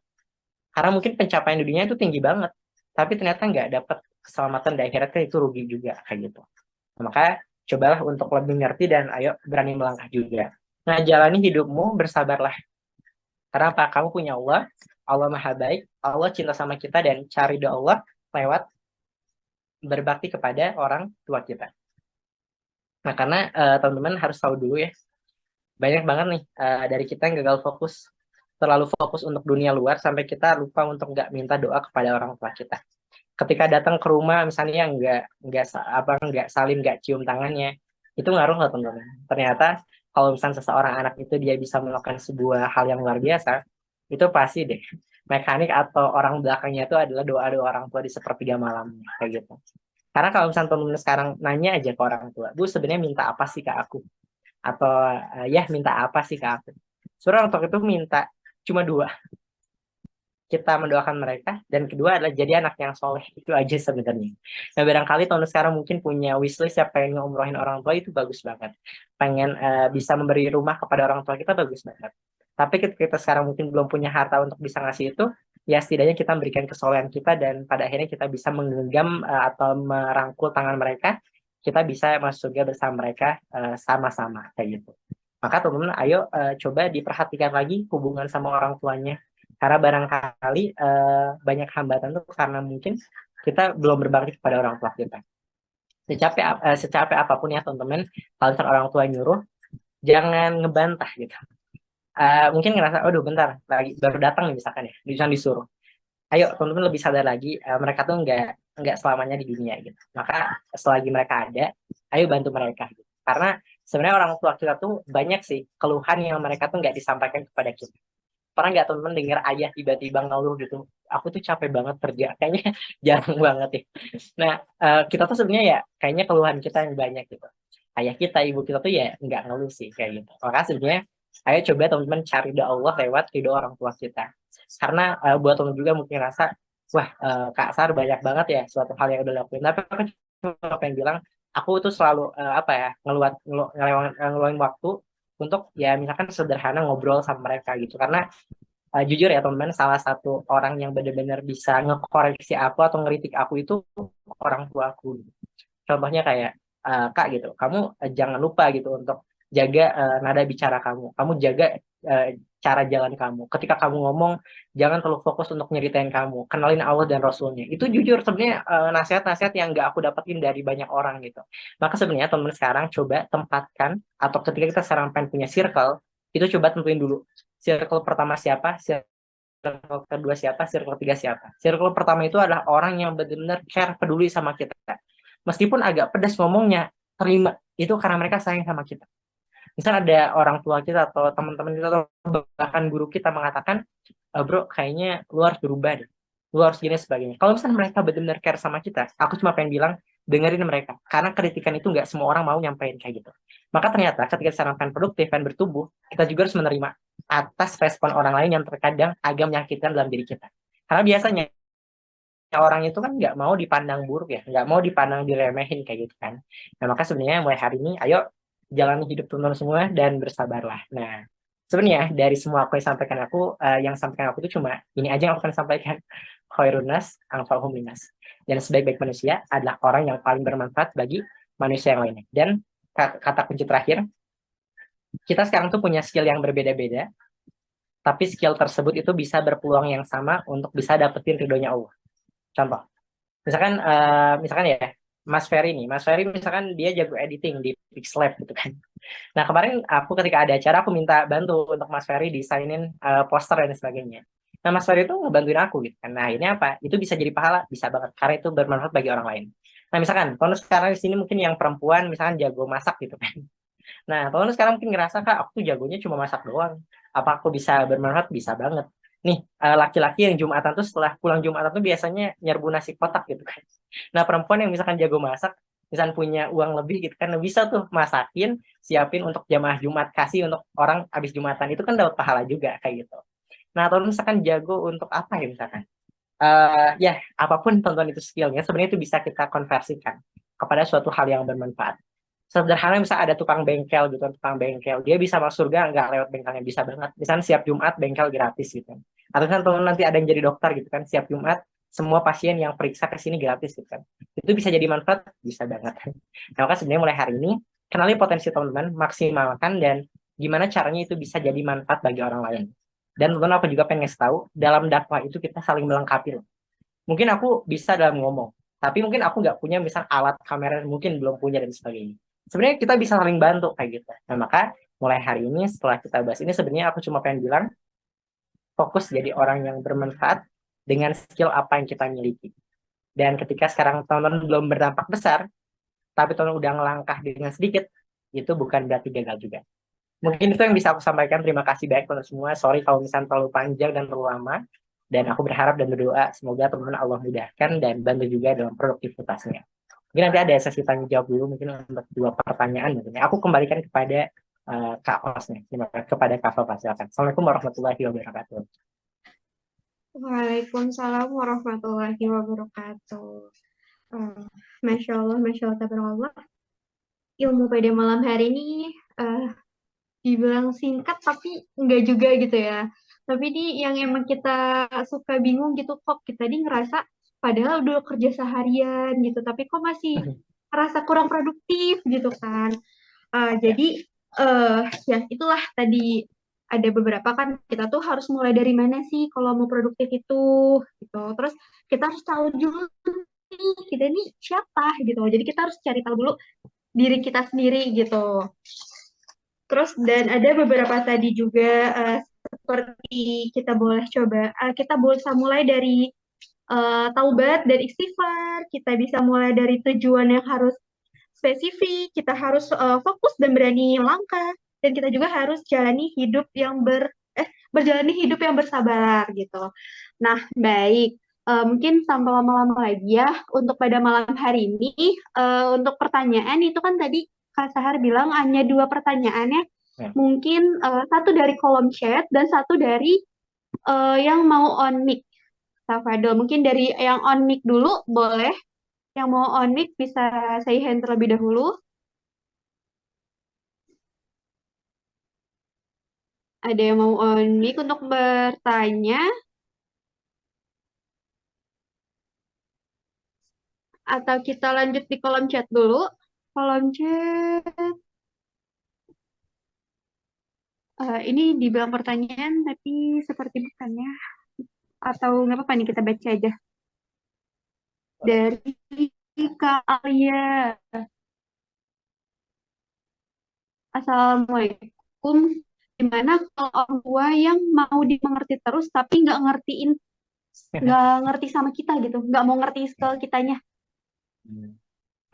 Speaker 1: Karena mungkin pencapaian di dunia itu tinggi banget, tapi ternyata nggak dapat keselamatan di akhirat itu rugi juga kayak gitu. Nah, maka cobalah untuk lebih ngerti dan ayo berani melangkah juga. Nah, jalani hidupmu, bersabarlah. Karena apa? Kamu punya Allah, Allah Maha Baik, Allah cinta sama kita dan cari doa Allah lewat berbakti kepada orang tua kita. Nah, karena teman-teman harus tahu dulu ya, banyak banget nih dari kita yang gagal fokus, terlalu fokus untuk dunia luar sampai kita lupa untuk nggak minta doa kepada orang tua kita. Ketika datang ke rumah misalnya nggak salim, nggak cium tangannya, itu ngaruh loh teman-teman. Ternyata kalau misalnya seseorang anak itu dia bisa melakukan sebuah hal yang luar biasa, itu pasti deh mekanik atau orang belakangnya itu adalah doa-doa orang tua di sepertiga malam kayak gitu. Karena kalau misalnya teman-teman sekarang nanya aja ke orang tua, Bu sebenarnya minta apa sih ke aku? Atau ya minta apa sih ke aku? Sebenarnya orang tua itu minta cuma 2, kita mendoakan mereka, dan kedua adalah jadi anak yang soleh. Itu aja sebenarnya. Nah, barangkali tahun sekarang mungkin punya wishlist ya, pengen ngumrohin orang tua, itu bagus banget. Pengen bisa memberi rumah kepada orang tua kita, bagus banget. Tapi kita sekarang mungkin belum punya harta untuk bisa ngasih itu, ya setidaknya kita memberikan kesolehan kita dan pada akhirnya kita bisa menggenggam atau merangkul tangan mereka, kita bisa masuk surga bersama mereka sama-sama kayak gitu. Maka teman-teman ayo coba diperhatikan lagi hubungan sama orang tuanya. Karena barangkali banyak hambatan tuh karena mungkin kita belum berbakti kepada orang tua kita. Secapek apapun ya teman-teman, kalau orang tua nyuruh, jangan ngebantah gitu. Mungkin ngerasa, aduh bentar, lagi baru datang nih misalkan ya, disuruh. Ayo teman-teman lebih sadar lagi, mereka tuh nggak selamanya di dunia gitu. Maka selagi mereka ada, ayo bantu mereka. Gitu. Karena sebenarnya orang tua kita tuh banyak sih keluhan yang mereka tuh nggak disampaikan kepada kita. Pernah nggak teman-teman dengar ayah tiba-tiba ngeluh gitu, aku tuh capek banget kerja, kayaknya jarang banget ya. Nah, kita tuh sebenarnya ya kayaknya keluhan kita yang banyak gitu. Ayah kita, ibu kita tuh ya nggak ngeluh sih kayak gitu. Maka sebenarnya ayo coba teman-teman cari doa Allah lewat ridho orang tua kita. Karena buat teman juga mungkin rasa, wah Kak Sar banyak banget ya suatu hal yang udah lakuin. Tapi aku cuma pengen bilang, aku tuh selalu apa ya, ngeluangin waktu untuk ya misalkan sederhana ngobrol sama mereka gitu. Karena jujur ya teman-teman, salah satu orang yang benar-benar bisa ngekoreksi aku atau ngeritik aku itu orang tua aku. Contohnya kayak Kak gitu, kamu jangan lupa gitu untuk jaga nada bicara kamu. Kamu jaga eh, cara jalan kamu. Ketika kamu ngomong, jangan terlalu fokus untuk nyeritain kamu. Kenalin Allah dan Rasulnya. Itu jujur sebenarnya nasihat-nasihat yang nggak aku dapetin dari banyak orang gitu. Maka sebenarnya teman-teman sekarang coba tempatkan, atau ketika kita sekarang pengen punya circle, itu coba tentuin dulu. Circle pertama siapa, circle kedua siapa, circle ketiga siapa. Circle pertama itu adalah orang yang benar-benar care, peduli sama kita. Meskipun agak pedas ngomongnya, terima. Itu karena mereka sayang sama kita. Misal ada orang tua kita atau teman-teman kita atau bahkan guru kita mengatakan, bro, kayaknya lu harus berubah deh. Lu harus gini sebagainya. Kalau misalnya mereka benar-benar care sama kita, aku cuma pengen bilang, dengerin mereka. Karena kritikan itu nggak semua orang mau nyampein kayak gitu. Maka ternyata ketika sekarang pengen produktif, pengen bertumbuh, kita juga harus menerima atas respon orang lain yang terkadang agak menyakitkan dalam diri kita. Karena biasanya orang itu kan nggak mau dipandang buruk ya, nggak mau dipandang diremehin kayak gitu kan. Nah maka sebenarnya mulai hari ini, ayo jalani hidup teman-teman semua dan bersabarlah. Nah sebenarnya dari semua aku yang sampaikan yang sampaikan aku itu cuma ini aja yang aku akan sampaikan. Khairun nas anfa'uhum linnas. Dan sebaik-baik manusia adalah orang yang paling bermanfaat bagi manusia yang lainnya. Dan kata kunci terakhir, kita sekarang tuh punya skill yang berbeda-beda, tapi skill tersebut itu bisa berpeluang yang sama untuk bisa dapetin ridhonya Allah. Contoh, misalkan ya Mas Ferry nih, Mas Ferry misalkan dia jago editing di Pixlab gitu kan. Nah kemarin aku ketika ada acara aku minta bantu untuk Mas Ferry desainin poster dan sebagainya. Nah Mas Ferry itu ngebantuin aku gitu kan. Nah ini apa? Itu bisa jadi pahala, bisa banget karena itu bermanfaat bagi orang lain. Nah misalkan kalau sekarang di sini mungkin yang perempuan misalkan jago masak gitu kan. Nah, kalau lu sekarang mungkin ngerasa, Kak, aku tuh jagonya cuma masak doang. Apa aku bisa bermanfaat? Bisa banget. Nih, laki-laki yang Jumatan tuh setelah pulang Jumatan tuh biasanya nyerbu nasi kotak gitu kan. Nah, perempuan yang misalkan jago masak, misalkan punya uang lebih gitu kan, bisa tuh masakin, siapin untuk jamaah Jumat, kasih untuk orang habis Jumatan. Itu kan dapat pahala juga kayak gitu. Nah, atau misalkan jago untuk apa ya misalkan? Ya, apapun tonton itu skillnya, sebenarnya itu bisa kita konversikan kepada suatu hal yang bermanfaat. Sederhana misalnya ada tukang bengkel gitu, tukang bengkel dia bisa masuk surga nggak lewat bengkelnya, bisa banget misalnya siap Jumat bengkel gratis gitu, atau kan teman nanti ada yang jadi dokter gitu kan, siap Jumat semua pasien yang periksa ke sini gratis gitu kan, itu bisa jadi manfaat, bisa banget. Nah maka sebenarnya mulai hari ini kenali potensi teman-teman, maksimalkan, dan gimana caranya itu bisa jadi manfaat bagi orang lain. Dan teman-teman apa juga pengen ngasih tahu, dalam dakwah itu kita saling melengkapi loh. Mungkin aku bisa dalam ngomong, tapi mungkin aku nggak punya misal alat kamera, mungkin belum punya dan sebagainya. Sebenarnya kita bisa saling bantu kayak gitu. Nah maka mulai hari ini setelah kita bahas ini sebenarnya aku cuma pengen bilang, fokus jadi orang yang bermanfaat dengan skill apa yang kita miliki. Dan ketika sekarang teman-teman belum berdampak besar, tapi teman udah ngelangkah dengan sedikit, itu bukan berarti gagal juga. Mungkin itu yang bisa aku sampaikan. Terima kasih banyak teman semua. Sorry kalau misalnya terlalu panjang dan terlalu lama. Dan aku berharap dan berdoa semoga teman-teman Allah mudahkan dan bantu juga dalam produktivitasnya. Mungkin nanti ada sesi tanya jawab dulu mungkin untuk 2 pertanyaan. Mungkin aku kembalikan kepada Kak Osnya. Terima kasih kepada Kak Fafa. Silakan. Assalamualaikum warahmatullahi wabarakatuh.
Speaker 2: Waalaikumsalam warahmatullahi wabarakatuh. Masya Allah, Masya Allah, tabarakallah. Ilmu pada malam hari ini dibilang singkat tapi enggak juga gitu ya. Tapi ini yang emang kita suka bingung gitu, kok kita ini ngerasa padahal udah kerja seharian gitu, tapi kok masih ngerasa kurang produktif gitu kan.
Speaker 1: Ya.
Speaker 2: Jadi ya itulah tadi ada beberapa kan kita tuh harus mulai dari mana sih kalau mau produktif itu gitu. Terus kita harus tahu dulu nih kita ini siapa gitu. Jadi kita harus cari tahu dulu diri kita sendiri gitu. Terus dan ada beberapa tadi juga seperti kita boleh coba kita bisa mulai dari taubat dan istighfar. Kita bisa mulai dari tujuan yang harus spesifik, kita harus fokus dan berani langkah, dan kita juga harus berjalani hidup yang bersabar gitu. Nah, baik. Mungkin tanpa lama-lama lagi ya, untuk pada malam hari ini, untuk pertanyaan itu kan tadi Kak Sahar bilang hanya 2 pertanyaannya,
Speaker 1: Ya.
Speaker 2: mungkin satu dari kolom chat dan satu dari yang mau on mic. Kak Fadil, mungkin dari yang on mic dulu boleh. Yang mau on mic bisa say hand terlebih dahulu. Ada yang mau on mic untuk bertanya atau kita lanjut di kolom chat dulu? Kolom chat. Ini dibilang pertanyaan tapi seperti bukan ya. Atau nggak apa-apa nih kita baca aja. Dari Kak Alia. Assalamualaikum. Gimana kalau orang tua yang mau dimengerti terus tapi nggak ngerti sama kita gitu, nggak mau ngerti ke kitanya.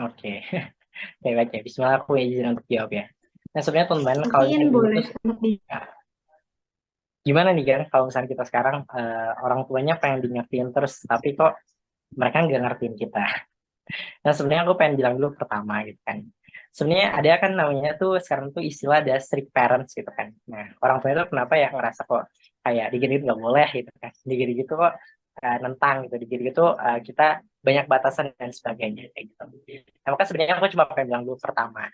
Speaker 1: Oke. Oke, baik ya. Bismillah, aku izin untuk jawab ya. Nah, sebenarnya teman-teman kalau
Speaker 2: Mungkin
Speaker 1: misalnya ini
Speaker 2: boleh
Speaker 1: tuh
Speaker 2: sangat
Speaker 1: gimana nih kan kalau misalnya kita sekarang orang tuanya pengen di ngertiin terus, tapi kok mereka nggak ngertiin kita. Nah, sebenarnya aku pengen bilang dulu pertama gitu kan. Sebenarnya ada kan namanya tuh sekarang tuh istilah ada strict parents gitu kan. Nah, orang tua itu kenapa ya ngerasa kok kayak digini nggak boleh gitu kan. Digini gitu kok nentang gitu. Digini gitu kita banyak batasan dan sebagainya kayak gitu. Nah, maka sebenarnya aku cuma pengen bilang dulu pertama,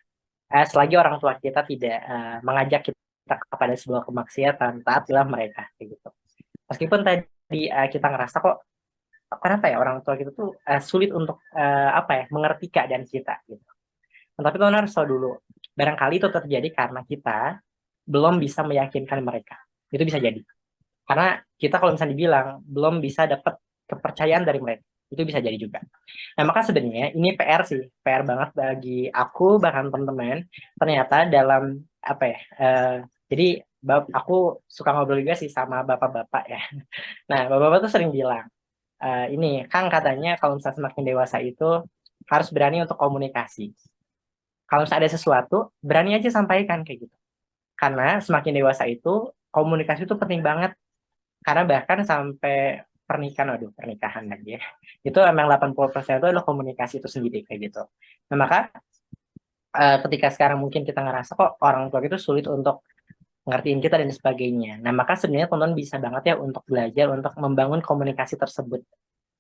Speaker 1: selagi orang tua kita tidak mengajak kita kepada sebuah kemaksiatan, taatilah mereka kayak gitu. Meskipun tadi kita ngerasa kok kenapa ya orang tua kita tuh sulit untuk apa ya mengerti keadaan kita gitu. Nah, tapi teman harus tahu dulu, barangkali itu terjadi karena kita belum bisa meyakinkan mereka. Itu bisa jadi. Karena kita kalau misalnya dibilang belum bisa dapat kepercayaan dari mereka. Itu bisa jadi juga. Nah, maka sebenarnya ini PR sih, PR banget bagi aku bahkan teman-teman. Ternyata dalam apa ya? Jadi aku suka ngobrol juga sih sama bapak-bapak ya. Nah, bapak-bapak tuh sering bilang, ini Kang katanya kalau misalnya semakin dewasa itu harus berani untuk komunikasi. Kalau misalnya ada sesuatu, berani aja sampaikan kayak gitu. Karena semakin dewasa itu komunikasi itu penting banget. Karena bahkan sampai pernikahan lagi ya. Itu emang 80% itu adalah komunikasi itu sendiri kayak gitu. Nah, maka ketika sekarang mungkin kita ngerasa kok orang tua itu sulit untuk ngertiin kita dan sebagainya. Nah, maka sebenarnya teman-teman bisa banget ya untuk belajar untuk membangun komunikasi tersebut.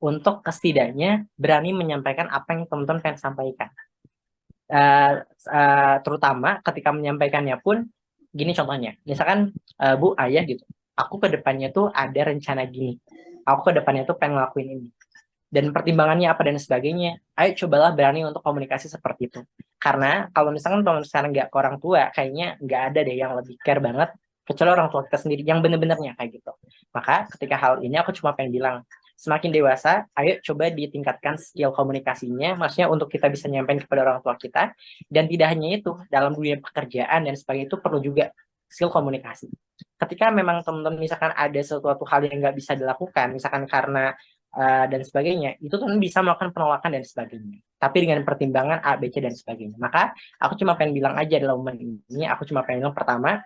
Speaker 1: Untuk setidaknya berani menyampaikan apa yang teman-teman pengen sampaikan. Eh, Terutama ketika menyampaikannya pun, gini contohnya, misalkan Bu, Ayah gitu, aku ke depannya tuh ada rencana gini, aku ke depannya tuh pengen ngelakuin ini, dan pertimbangannya apa dan sebagainya, ayo cobalah berani untuk komunikasi seperti itu. Karena kalau misalkan teman sekarang nggak ke orang tua, kayaknya nggak ada deh yang lebih care banget, kecuali orang tua kita sendiri, yang bener-benernya kayak gitu. Maka ketika hal ini aku cuma pengen bilang, semakin dewasa, ayo coba ditingkatkan skill komunikasinya, maksudnya untuk kita bisa nyampein kepada orang tua kita, dan tidak hanya itu, dalam dunia pekerjaan dan sebagainya itu perlu juga skill komunikasi. Ketika memang teman-teman misalkan ada sesuatu hal yang nggak bisa dilakukan, misalkan karena dan sebagainya, itu teman bisa melakukan penolakan dan sebagainya. Tapi dengan pertimbangan A, B, C, dan sebagainya. Maka aku cuma pengen bilang aja dalam momen ini, aku cuma pengen bilang pertama,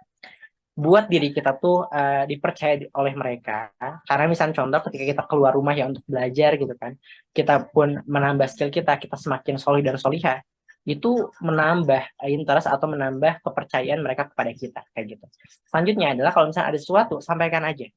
Speaker 1: buat diri kita tuh dipercaya oleh mereka. Karena misalnya contoh ketika kita keluar rumah ya untuk belajar gitu kan, kita pun menambah skill kita semakin solid dan solihah, itu menambah interest atau menambah kepercayaan mereka kepada kita kayak gitu. Selanjutnya adalah kalau misalnya ada sesuatu, sampaikan aja.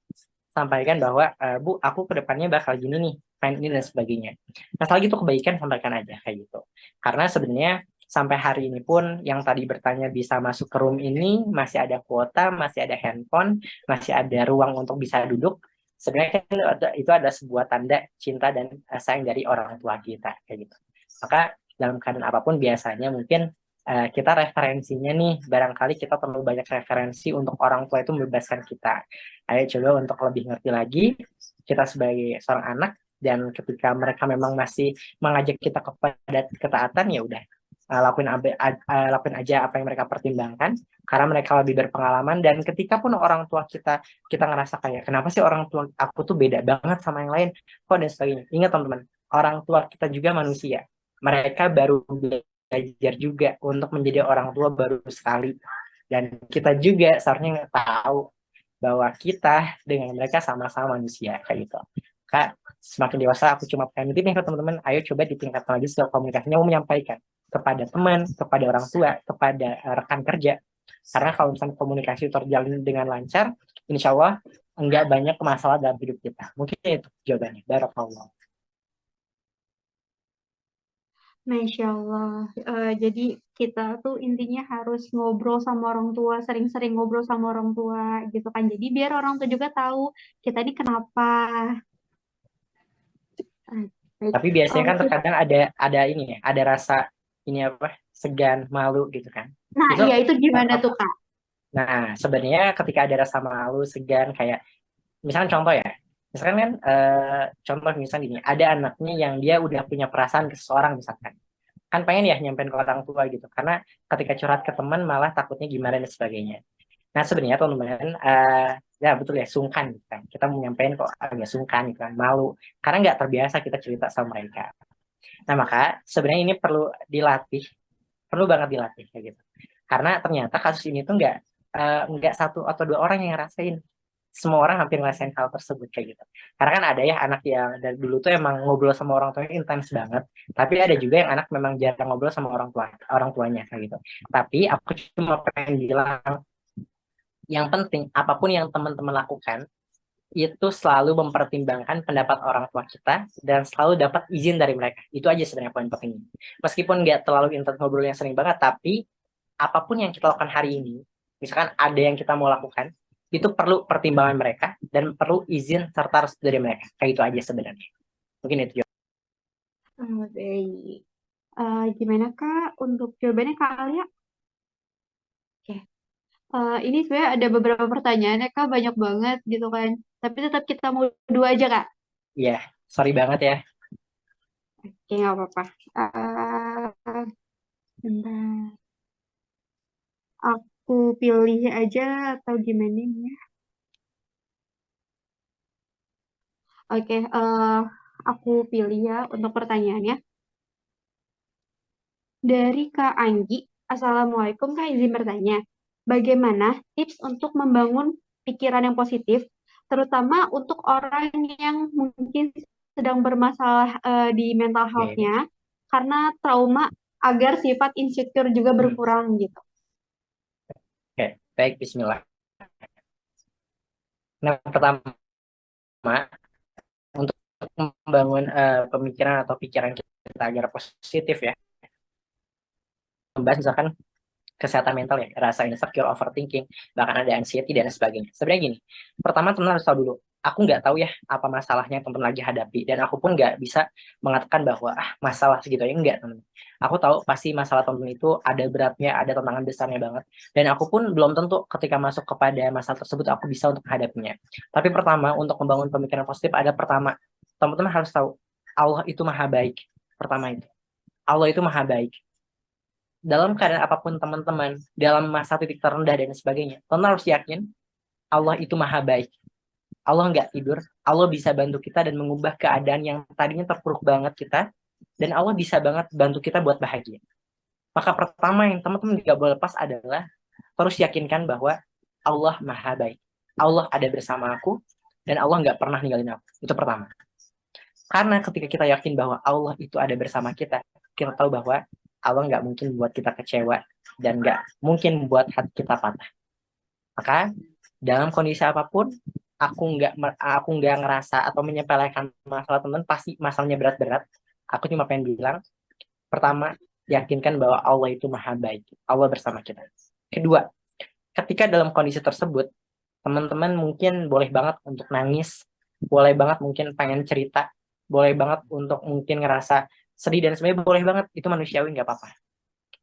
Speaker 1: Sampaikan bahwa Bu, aku kedepannya bakal gini nih, pengen ini dan sebagainya. Nah, selagi itu kebaikan, sampaikan aja kayak gitu. Karena sebenarnya sampai hari ini pun yang tadi bertanya bisa masuk ke room ini, masih ada kuota, masih ada handphone, masih ada ruang untuk bisa duduk. Sebenarnya kan itu ada sebuah tanda cinta dan sayang dari orang tua kita kayak gitu. Maka dalam keadaan apapun biasanya mungkin kita referensinya nih, barangkali kita terlalu banyak referensi untuk orang tua itu membebaskan kita. Ayo coba untuk lebih ngerti lagi kita sebagai seorang anak, dan ketika mereka memang masih mengajak kita kepada ketaatan, ya udah lakuin aja apa yang mereka pertimbangkan, karena mereka lebih berpengalaman. Dan ketika pun orang tua kita ngerasa kayak kenapa sih orang tua aku tuh beda banget sama yang lain kok dan sebagainya, ingat teman-teman, orang tua kita juga manusia, mereka baru belajar juga untuk menjadi orang tua baru sekali, dan kita juga seharusnya nggak tahu bahwa kita dengan mereka sama-sama manusia kayak gitu. Kak, semakin dewasa aku cuma pengen nih ke teman-teman, ayo coba ditingkatkan lagi skill komunikasinya, mau menyampaikan kepada teman, kepada orang tua, kepada rekan kerja. Karena kalau misalnya komunikasi terjalin dengan lancar, insya Allah enggak banyak masalah dalam hidup kita. Mungkin itu jawabannya. Barakallah.
Speaker 2: Masya Allah. Jadi kita tuh intinya harus ngobrol sama orang tua, sering-sering ngobrol sama orang tua gitu kan. Jadi biar orang tua juga tahu kita ini kenapa. Baik.
Speaker 1: Tapi biasanya kan
Speaker 2: Kita,
Speaker 1: terkadang ada ini ya, ada rasa ini apa, segan, malu gitu kan.
Speaker 2: nah,
Speaker 1: Itu
Speaker 2: iya itu gimana tuh Kak?
Speaker 1: nah sebenarnya ketika ada rasa malu, segan, kayak misalkan contoh ya, misalkan kan contoh misalnya gini, ada anaknya yang dia udah punya perasaan ke seseorang misalkan, kan pengen ya nyampein ke orang tua gitu, karena ketika curhat ke teman malah takutnya gimana dan sebagainya. Nah sebenarnya teman-teman, ya betul ya, sungkan gitu kan, kita mau nyampein kok agak sungkan gitu kan, malu, karena nggak terbiasa kita cerita sama mereka. Nah maka sebenarnya ini perlu dilatih, perlu banget dilatih kayak gitu, karena ternyata kasus ini tuh nggak satu atau dua orang yang ngerasain, semua orang hampir ngerasain hal tersebut kayak gitu. Karena kan ada ya anak yang dari dulu tuh emang ngobrol sama orang tuanya intens banget, tapi ada juga yang anak memang jarang ngobrol sama orang tuanya kayak gitu. Tapi aku cuma pengen bilang, yang penting apapun yang teman-teman lakukan itu selalu mempertimbangkan pendapat orang tua kita dan selalu dapat izin dari mereka. Itu aja sebenarnya poin pentingnya. Meskipun nggak terlalu intens ngobrol yang sering banget, tapi apapun yang kita lakukan hari ini, misalkan ada yang kita mau lakukan, itu perlu pertimbangan mereka dan perlu izin serta restu dari mereka. Kayak itu aja sebenarnya. Mungkin itu.
Speaker 2: Baik. Gimana Kak untuk jawabannya Kak Alia? Oke. Ini sebenarnya ada beberapa pertanyaan ya Kak, banyak banget gitu kan. Tapi tetap kita mau dua aja Kak.
Speaker 1: Iya, sorry banget ya.
Speaker 2: Oke, nggak apa-apa. Bentar. Aku pilih aja atau gimana ya? Oke, aku pilih ya untuk pertanyaannya. Dari Kak Anggi, Assalamualaikum Kak, izin bertanya. Bagaimana tips untuk membangun pikiran yang positif, terutama untuk orang yang mungkin sedang bermasalah di mental
Speaker 1: Oke,
Speaker 2: health-nya, karena trauma agar sifat insecure juga
Speaker 1: hmm.
Speaker 2: berkurang gitu.
Speaker 1: Oke, baik, Bismillah. Nah, pertama, untuk membangun pemikiran atau pikiran kita agar positif ya, membahas misalkan kesehatan mental ya, rasa insecure, overthinking, bahkan ada anxiety dan sebagainya. Sebenarnya gini, pertama teman harus tahu dulu, aku nggak tahu ya apa masalahnya teman lagi hadapi, dan aku pun nggak bisa mengatakan bahwa masalah segitu ya, enggak teman. Aku tahu pasti masalah teman itu ada beratnya, ada tantangan besarnya banget, dan aku pun belum tentu ketika masuk kepada masalah tersebut aku bisa untuk menghadapinya. Tapi pertama, untuk membangun pemikiran positif ada pertama, teman-teman harus tahu Allah itu maha baik. Pertama itu, Allah itu maha baik dalam keadaan apapun teman-teman, dalam masa titik terendah dan sebagainya, teman harus yakin Allah itu maha baik. Allah nggak tidur, Allah bisa bantu kita dan mengubah keadaan yang tadinya terpuruk banget kita, dan Allah bisa banget bantu kita buat bahagia. Maka pertama yang teman-teman nggak boleh lepas adalah terus yakinkan bahwa Allah maha baik. Allah ada bersama aku, dan Allah nggak pernah ninggalin aku. Itu pertama. Karena ketika kita yakin bahwa Allah itu ada bersama kita tahu bahwa Allah nggak mungkin buat kita kecewa dan nggak mungkin buat hati kita patah. Maka dalam kondisi apapun, aku nggak ngerasa atau menyepelekan masalah teman, pasti masalahnya berat-berat. Aku cuma pengen bilang, pertama, yakinkan bahwa Allah itu maha baik. Allah bersama kita. Kedua, ketika dalam kondisi tersebut, teman-teman mungkin boleh banget untuk nangis, boleh banget mungkin pengen cerita, boleh banget untuk mungkin ngerasa sedih dan sebenarnya boleh banget, itu manusiawi nggak apa-apa.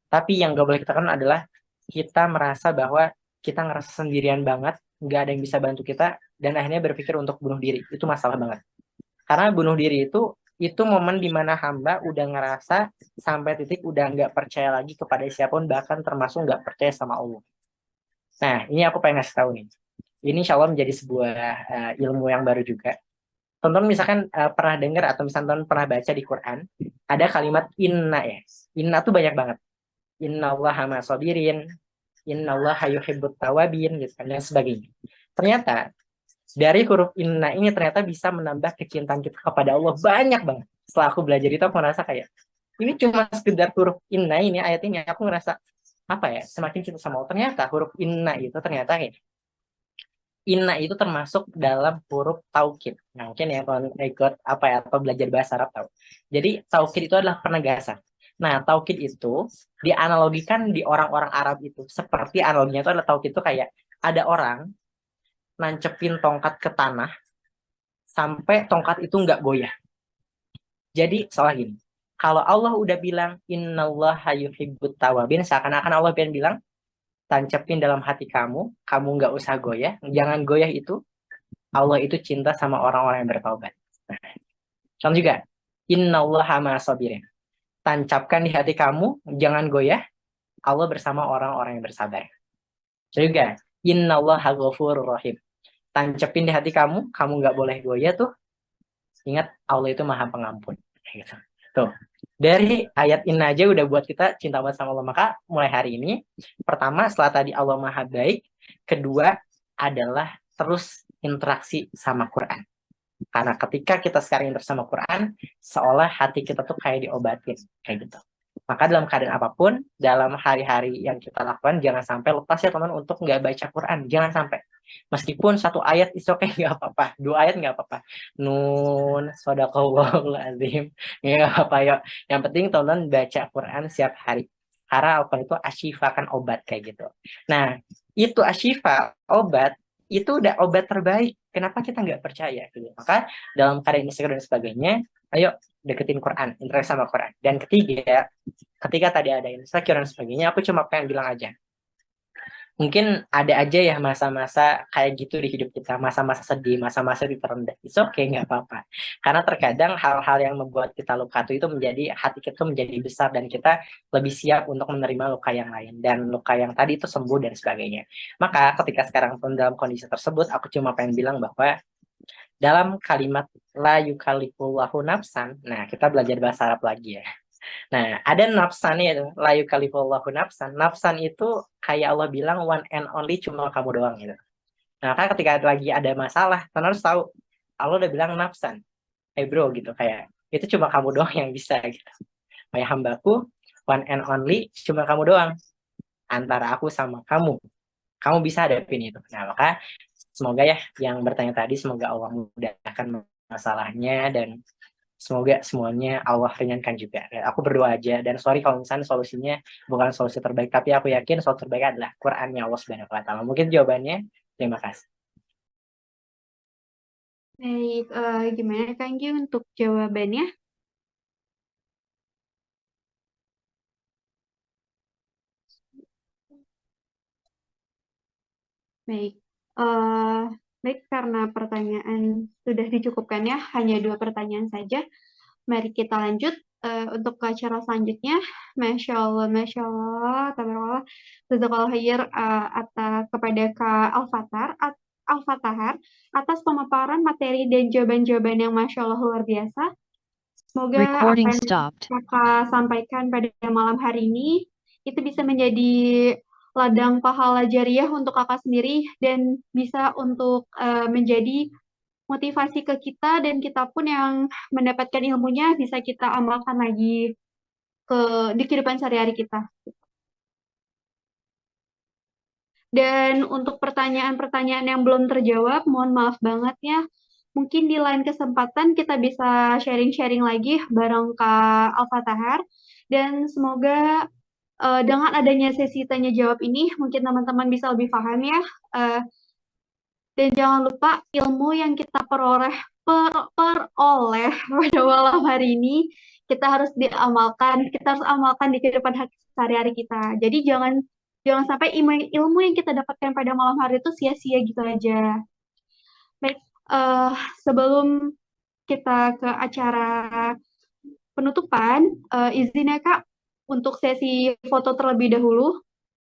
Speaker 1: Tapi yang nggak boleh kita kan adalah kita merasa bahwa kita ngerasa sendirian banget, nggak ada yang bisa bantu kita, dan akhirnya berpikir untuk bunuh diri. Itu masalah banget. Karena bunuh diri itu momen dimana hamba udah ngerasa sampai titik udah nggak percaya lagi kepada siapapun, bahkan termasuk nggak percaya sama Allah. Nah, ini aku pengen ngasih tahu nih. Ini insya Allah menjadi sebuah ilmu yang baru juga. Teman-teman misalkan pernah dengar atau misalkan teman pernah baca di Quran, ada kalimat inna ya. Inna tuh banyak banget. Inna Allah ma sabirin, inna Allah yuhibbut tawabin, gitu kan, dan sebagainya. Ternyata, dari huruf inna ini ternyata bisa menambah kecintaan kita kepada Allah banyak banget. Setelah aku belajar itu, aku merasa kayak, ini cuma sekedar huruf inna ini, ayat ini, aku ngerasa, apa ya, semakin cinta sama Allah. Ternyata huruf inna itu ternyata kayak, inna itu termasuk dalam huruf taukid. Nah, mungkin ya kalau ikut apa ya atau belajar bahasa Arab tahu. Jadi taukid itu adalah penegasan. Nah, taukid itu dianalogikan di orang-orang Arab itu. Seperti analoginya itu adalah taukid itu kayak ada orang nancepin tongkat ke tanah sampai tongkat itu nggak goyah. Jadi soal gini, kalau Allah udah bilang innallaha yuhibbut tawabin, seakan-akan Allah pengen bilang tancepin dalam hati kamu, kamu nggak usah goyah, jangan goyah itu, Allah itu cinta sama orang-orang yang bertaubat. Nah, contoh juga, innallaha ma'asabirin. Tancapkan di hati kamu, jangan goyah, Allah bersama orang-orang yang bersabar. Juga, innallaha ghafurur rahim. Tancepin di hati kamu nggak boleh goyah tuh, ingat Allah itu maha pengampun. Gitu. Tuh, dari ayat ini aja udah buat kita cinta banget sama Allah. Maka mulai hari ini, pertama setelah tadi Allah maha baik, kedua adalah terus interaksi sama Quran. Karena ketika kita sekarang interaksi sama Quran, seolah hati kita tuh kayak diobatin, kayak gitu. Maka dalam keadaan apapun, dalam hari-hari yang kita lakukan, jangan sampai lepas ya teman untuk nggak baca Quran. Jangan sampai. Meskipun satu ayat is okay, nggak apa-apa. Dua ayat nggak apa-apa. Nun, sodaqallahul azim. Nggak apa-apa, yuk. Yang penting teman baca Quran setiap hari. Karena Al-Quran itu asyifa, kan obat, kayak gitu. Nah, itu asyifa, obat, itu udah obat terbaik. Kenapa kita nggak percaya? Gitu. Maka dalam keadaan insecure dan sebagainya, ayo deketin Quran, interaksi sama Quran. Dan ketiga, ketika tadi ada insecure dan sebagainya, aku cuma pengen bilang aja, mungkin ada aja ya masa-masa kayak gitu di hidup kita, masa-masa sedih, masa-masa terendah. It's okay, nggak apa-apa. Karena terkadang hal-hal yang membuat kita luka itu menjadi, hati kita menjadi besar dan kita lebih siap untuk menerima luka yang lain. Dan luka yang tadi itu sembuh dan sebagainya. Maka ketika sekarang pun dalam kondisi tersebut, aku cuma pengen bilang bahwa dalam kalimat la yukallifullahu nafsan, nah kita belajar bahasa Arab lagi ya. Nah, ada nafsan itu, la yukallifullahu nafsan. Nafsan itu kayak Allah bilang one and only, cuma kamu doang gitu. Nah, kan ketika lagi ada masalah, kan harus tahu Allah udah bilang nafsan. Bro gitu, kayak itu cuma kamu doang yang bisa gitu. Kayak hambaku one and only, cuma kamu doang. Antara aku sama kamu. Kamu bisa hadapin itu. Nah, maka semoga ya yang bertanya tadi, semoga Allah mudahkan masalahnya dan semoga semuanya Allah ringankan juga. Dan aku berdoa aja, dan sorry kalau misalnya solusinya bukan solusi terbaik, tapi aku yakin solusi terbaik adalah Qurannya Allah Subhanahu wa taala. Mungkin jawabannya. Terima kasih.
Speaker 2: Baik, gimana Kang Gi untuk jawabannya? Baik, eh baik karena pertanyaan sudah dicukupkan ya, hanya 2 pertanyaan saja. Mari kita lanjut untuk ke acara selanjutnya. Masya Allah, tabarakallah, jazakallah khair kepada Kak Al-Fatahar atas pemaparan materi dan jawaban-jawaban yang Masya Allah luar biasa. Semoga apa
Speaker 3: Recording
Speaker 2: yang
Speaker 3: stopped.
Speaker 2: Kakak sampaikan pada malam hari ini itu bisa menjadi ladang pahala jariah untuk Kakak sendiri dan bisa untuk menjadi motivasi ke kita, dan kita pun yang mendapatkan ilmunya bisa kita amalkan lagi di kehidupan sehari-hari kita. Dan untuk pertanyaan-pertanyaan yang belum terjawab, mohon maaf banget ya. Mungkin di lain kesempatan kita bisa sharing-sharing lagi bareng Kak Al-Fatahar. Dan semoga dengan adanya sesi tanya jawab ini, mungkin teman-teman bisa lebih paham ya. Eh, dan jangan lupa ilmu yang kita peroleh pada malam hari ini, kita harus amalkan di kehidupan sehari-hari kita. Jadi jangan jangan sampai ilmu yang kita dapatkan pada malam hari itu sia-sia gitu aja. Baik, eh, sebelum kita ke acara penutupan, izin ya Kak untuk sesi foto terlebih dahulu.